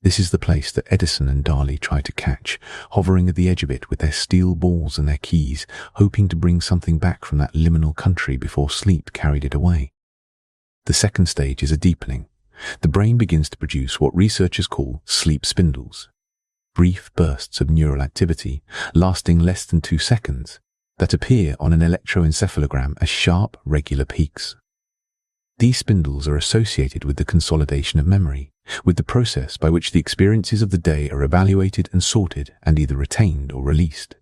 This is the place that Edison and Dali try to catch, hovering at the edge of it with their steel balls and their keys, hoping to bring something back from that liminal country before sleep carried it away. The second stage is a deepening. The brain begins to produce what researchers call sleep spindles. Brief bursts of neural activity, lasting less than 2 seconds, that appear on an electroencephalogram as sharp, regular peaks. These spindles are associated with the consolidation of memory, with the process by which the experiences of the day are evaluated and sorted and either retained or released.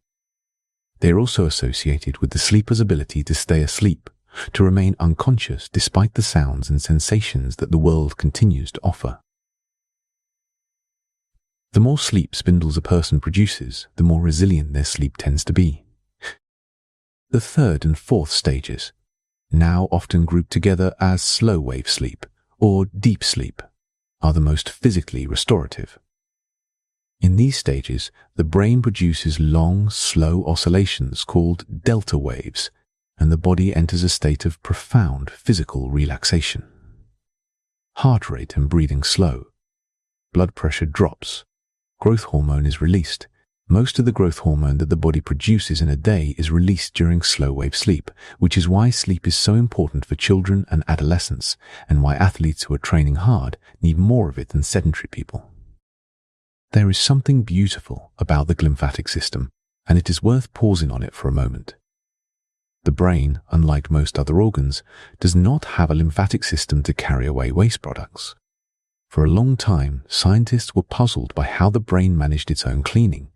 They are also associated with the sleeper's ability to stay asleep, to remain unconscious despite the sounds and sensations that the world continues to offer. The more sleep spindles a person produces, the more resilient their sleep tends to be. The third and fourth stages, now often grouped together as slow-wave sleep or deep sleep, are the most physically restorative. In these stages, the brain produces long, slow oscillations called delta waves, and the body enters a state of profound physical relaxation. Heart rate and breathing slow. Blood pressure drops. Growth hormone is released. Most of the growth hormone that the body produces in a day is released during slow-wave sleep, which is why sleep is so important for children and adolescents, and why athletes who are training hard need more of it than sedentary people. There is something beautiful about the glymphatic system, and it is worth pausing on it for a moment. The brain, unlike most other organs, does not have a lymphatic system to carry away waste products. For a long time, scientists were puzzled by how the brain managed its own cleaning.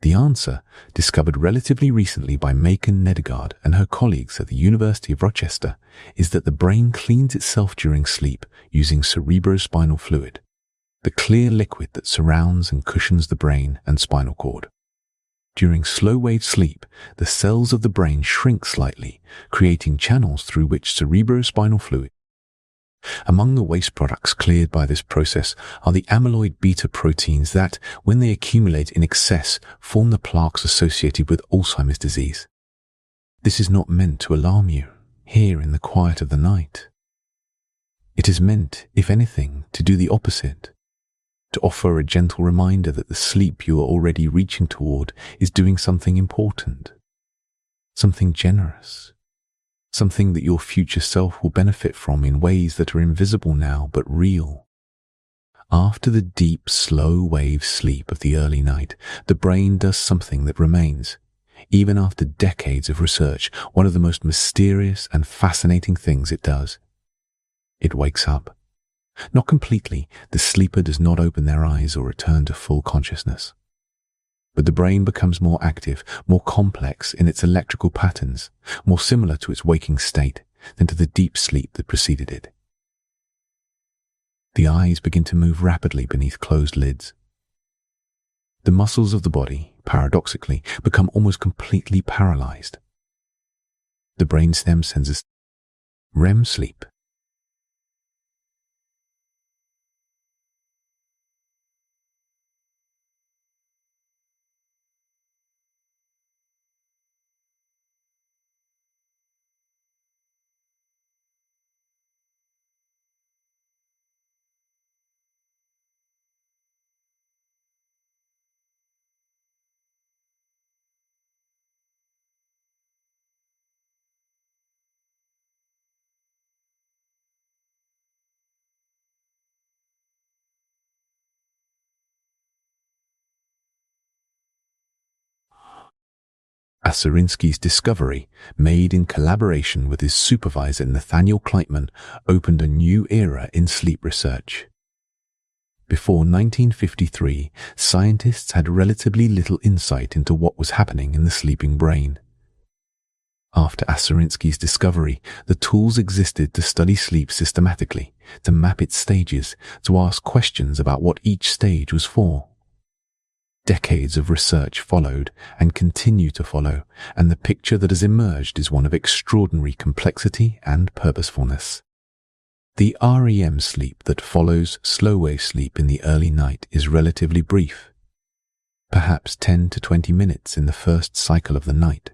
The answer, discovered relatively recently by Macon Nedegard and her colleagues at the University of Rochester, is that the brain cleans itself during sleep using cerebrospinal fluid, the clear liquid that surrounds and cushions the brain and spinal cord. During slow-wave sleep, the cells of the brain shrink slightly, creating channels through which cerebrospinal fluid. Among the waste products cleared by this process are the amyloid beta proteins that, when they accumulate in excess, form the plaques associated with Alzheimer's disease. This is not meant to alarm you, here in the quiet of the night. It is meant, if anything, to do the opposite, to offer a gentle reminder that the sleep you are already reaching toward is doing something important, something generous, something that your future self will benefit from in ways that are invisible now but real. After the deep, slow-wave sleep of the early night, the brain does something that remains, even after decades of research, one of the most mysterious and fascinating things it does. It wakes up. Not completely, the sleeper does not open their eyes or return to full consciousness. But the brain becomes more active, more complex in its electrical patterns, more similar to its waking state than to the deep sleep that preceded it. The eyes begin to move rapidly beneath closed lids. The muscles of the body, paradoxically, become almost completely paralyzed. The brainstem sends a REM sleep. Aserinsky's discovery, made in collaboration with his supervisor Nathaniel Kleitman, opened a new era in sleep research. Before 1953, scientists had relatively little insight into what was happening in the sleeping brain. After Aserinsky's discovery, the tools existed to study sleep systematically, to map its stages, to ask questions about what each stage was for. Decades of research followed and continue to follow, and the picture that has emerged is one of extraordinary complexity and purposefulness. The REM sleep that follows slow-wave sleep in the early night is relatively brief, perhaps 10 to 20 minutes in the first cycle of the night.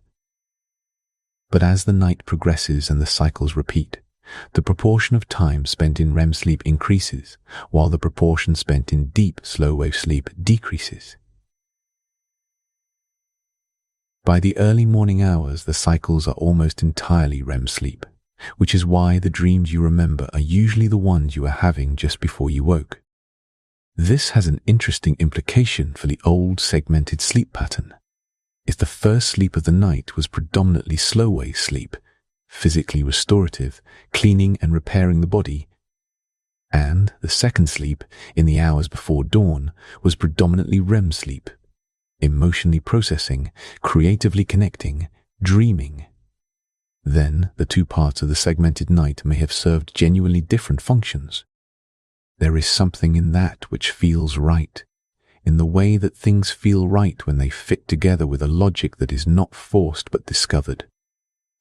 But as the night progresses and the cycles repeat, the proportion of time spent in REM sleep increases, while the proportion spent in deep slow-wave sleep decreases. By the early morning hours, the cycles are almost entirely REM sleep, which is why the dreams you remember are usually the ones you were having just before you woke. This has an interesting implication for the old segmented sleep pattern. If the first sleep of the night was predominantly slow-wave sleep, physically restorative, cleaning and repairing the body, and the second sleep, in the hours before dawn, was predominantly REM sleep, emotionally processing, creatively connecting, dreaming, then the two parts of the segmented night may have served genuinely different functions. There is something in that which feels right, in the way that things feel right when they fit together with a logic that is not forced but discovered.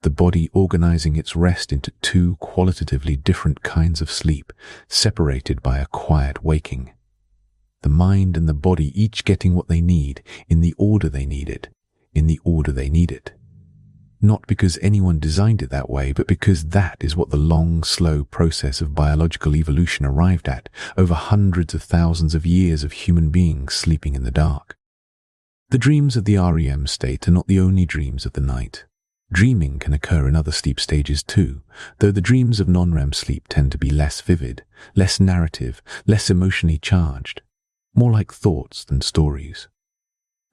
The body organizing its rest into two qualitatively different kinds of sleep, separated by a quiet waking. The mind and the body each getting what they need, in the order they need it, in the order they need it. Not because anyone designed it that way, but because that is what the long, slow process of biological evolution arrived at over hundreds of thousands of years of human beings sleeping in the dark. The dreams of the REM state are not the only dreams of the night. Dreaming can occur in other sleep stages too, though the dreams of non-REM sleep tend to be less vivid, less narrative, less emotionally charged, more like thoughts than stories.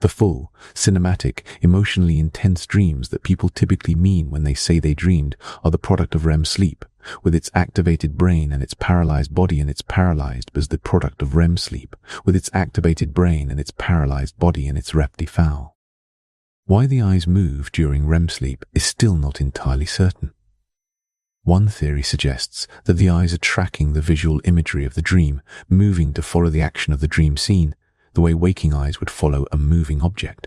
The full, cinematic, emotionally intense dreams that people typically mean when they say they dreamed are the product of REM sleep, with its activated brain and its paralyzed body, and its paralyzed as the product of REM sleep, with its activated brain and its paralyzed body and its repti foul. Why the eyes move during REM sleep is still not entirely certain. One theory suggests that the eyes are tracking the visual imagery of the dream, moving to follow the action of the dream scene, the way waking eyes would follow a moving object.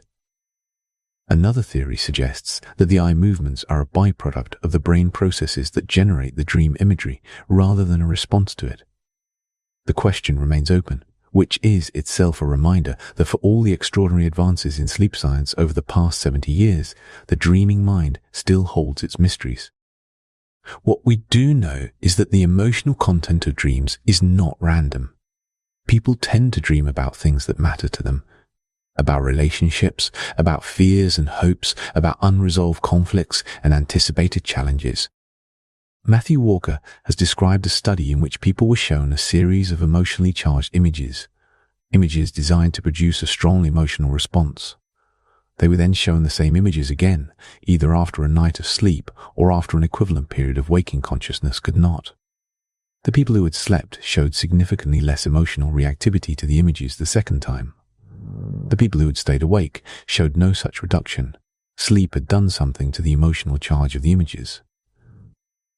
Another theory suggests that the eye movements are a byproduct of the brain processes that generate the dream imagery, rather than a response to it. The question remains open, which is itself a reminder that for all the extraordinary advances in sleep science over the past 70 years, the dreaming mind still holds its mysteries. What we do know is that the emotional content of dreams is not random. People tend to dream about things that matter to them, about relationships, about fears and hopes, about unresolved conflicts and anticipated challenges. Matthew Walker has described a study in which people were shown a series of emotionally charged images designed to produce a strong emotional response. They were then shown the same images again, either after a night of sleep or after an equivalent period of waking consciousness could not. The people who had slept showed significantly less emotional reactivity to the images the second time. The people who had stayed awake showed no such reduction. Sleep had done something to the emotional charge of the images.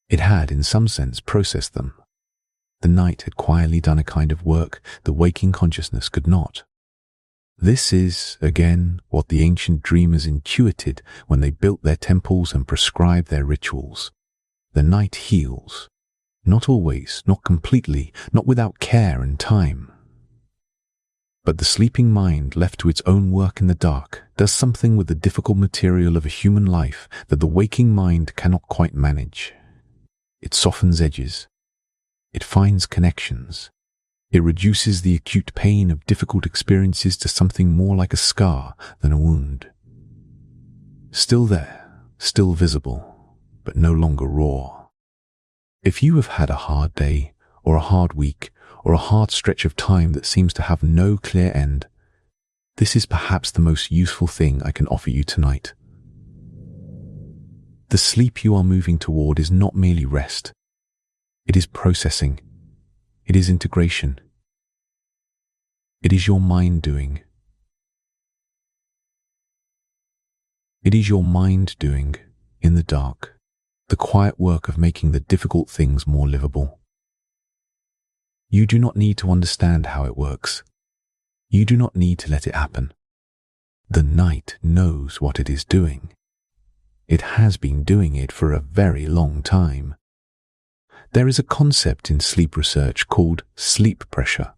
It had, in some sense, processed them. The night had quietly done a kind of work the waking consciousness could not. This is, again, what the ancient dreamers intuited when they built their temples and prescribed their rituals. The night heals. Not always, not completely, not without care and time. But the sleeping mind, left to its own work in the dark, does something with the difficult material of a human life that the waking mind cannot quite manage. It softens edges. It finds connections. It reduces the acute pain of difficult experiences to something more like a scar than a wound. Still there, still visible, but no longer raw. If you have had a hard day, or a hard week, or a hard stretch of time that seems to have no clear end, this is perhaps the most useful thing I can offer you tonight. The sleep you are moving toward is not merely rest. It is processing. It is integration. It is your mind doing. It is your mind doing, in the dark, the quiet work of making the difficult things more livable. You do not need to understand how it works. You do not need to let it happen. The night knows what it is doing. It has been doing it for a very long time. There is a concept in sleep research called sleep pressure,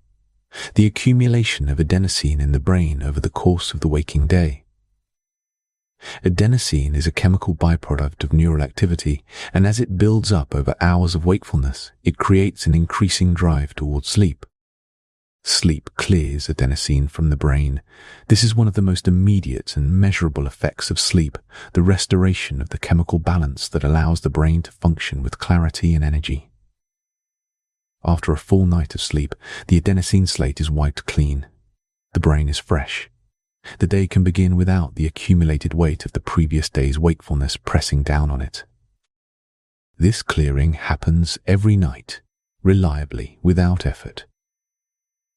the accumulation of adenosine in the brain over the course of the waking day. Adenosine is a chemical byproduct of neural activity, and as it builds up over hours of wakefulness, it creates an increasing drive towards sleep. Sleep clears adenosine from the brain. This is one of the most immediate and measurable effects of sleep, the restoration of the chemical balance that allows the brain to function with clarity and energy. After a full night of sleep, the adenosine slate is wiped clean. The brain is fresh. The day can begin without the accumulated weight of the previous day's wakefulness pressing down on it. This clearing happens every night, reliably, without effort.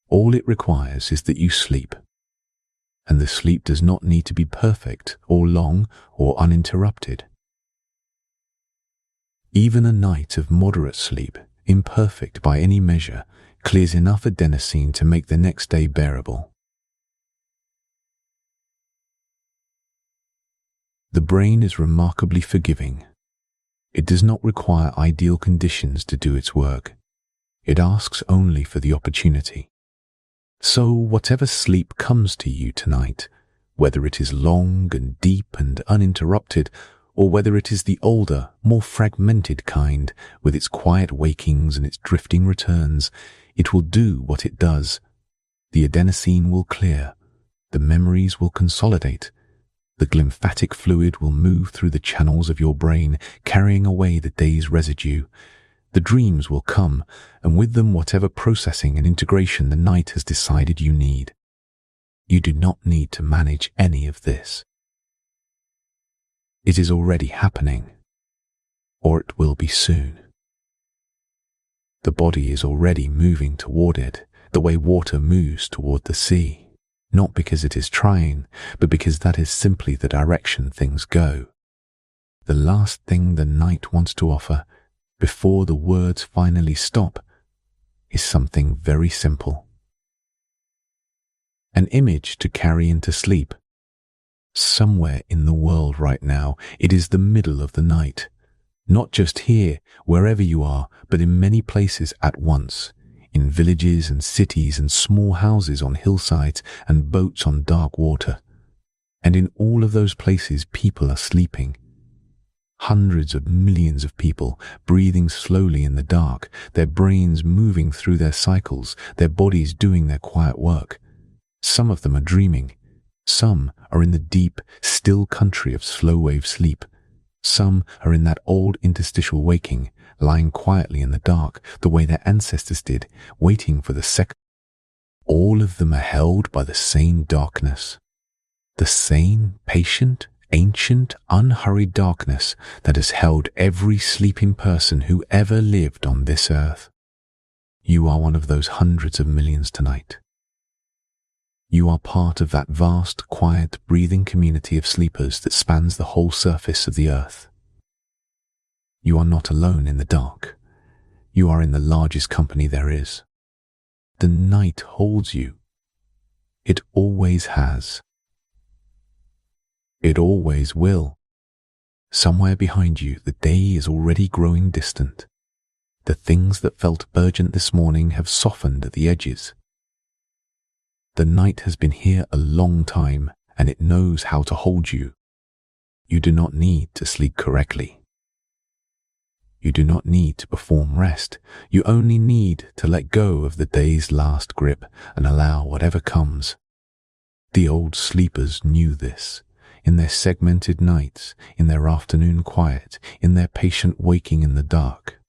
All it requires is that you sleep, and the sleep does not need to be perfect or long or uninterrupted. Even a night of moderate sleep, imperfect by any measure, clears enough adenosine to make the next day bearable. The brain is remarkably forgiving. It does not require ideal conditions to do its work. It asks only for the opportunity. So whatever sleep comes to you tonight, whether it is long and deep and uninterrupted, or whether it is the older, more fragmented kind, with its quiet wakings and its drifting returns, it will do what it does. The adenosine will clear, the memories will consolidate, the glymphatic fluid will move through the channels of your brain, carrying away the day's residue. The dreams will come, and with them whatever processing and integration the night has decided you need. You do not need to manage any of this. It is already happening, or it will be soon. The body is already moving toward it, the way water moves toward the sea, not because it is trying, but because that is simply the direction things go. The last thing the night wants to offer, before the words finally stop, is something very simple. An image to carry into sleep. Somewhere in the world right now, it is the middle of the night. Not just here, wherever you are, but in many places at once, in villages and cities and small houses on hillsides and boats on dark water. And in all of those places, people are sleeping. Hundreds of millions of people breathing slowly in the dark, their brains moving through their cycles, their bodies doing their quiet work. Some of them are dreaming. Some are in the deep, still country of slow-wave sleep. Some are in that old interstitial waking, lying quietly in the dark, the way their ancestors did, waiting for the second. All of them are held by the same darkness. The same patient, ancient, unhurried darkness that has held every sleeping person who ever lived on this earth. You are one of those hundreds of millions tonight. You are part of that vast, quiet, breathing community of sleepers that spans the whole surface of the earth. You are not alone in the dark. You are in the largest company there is. The night holds you. It always has. It always will. Somewhere behind you, the day is already growing distant. The things that felt urgent this morning have softened at the edges. The night has been here a long time, and it knows how to hold you. You do not need to sleep correctly. You do not need to perform rest. You only need to let go of the day's last grip and allow whatever comes. The old sleepers knew this. In their segmented nights, in their afternoon quiet, in their patient waking in the dark.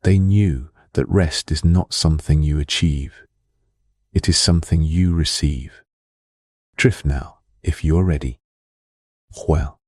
They knew that rest is not something you achieve. It is something you receive. Drift now, if you are ready. well.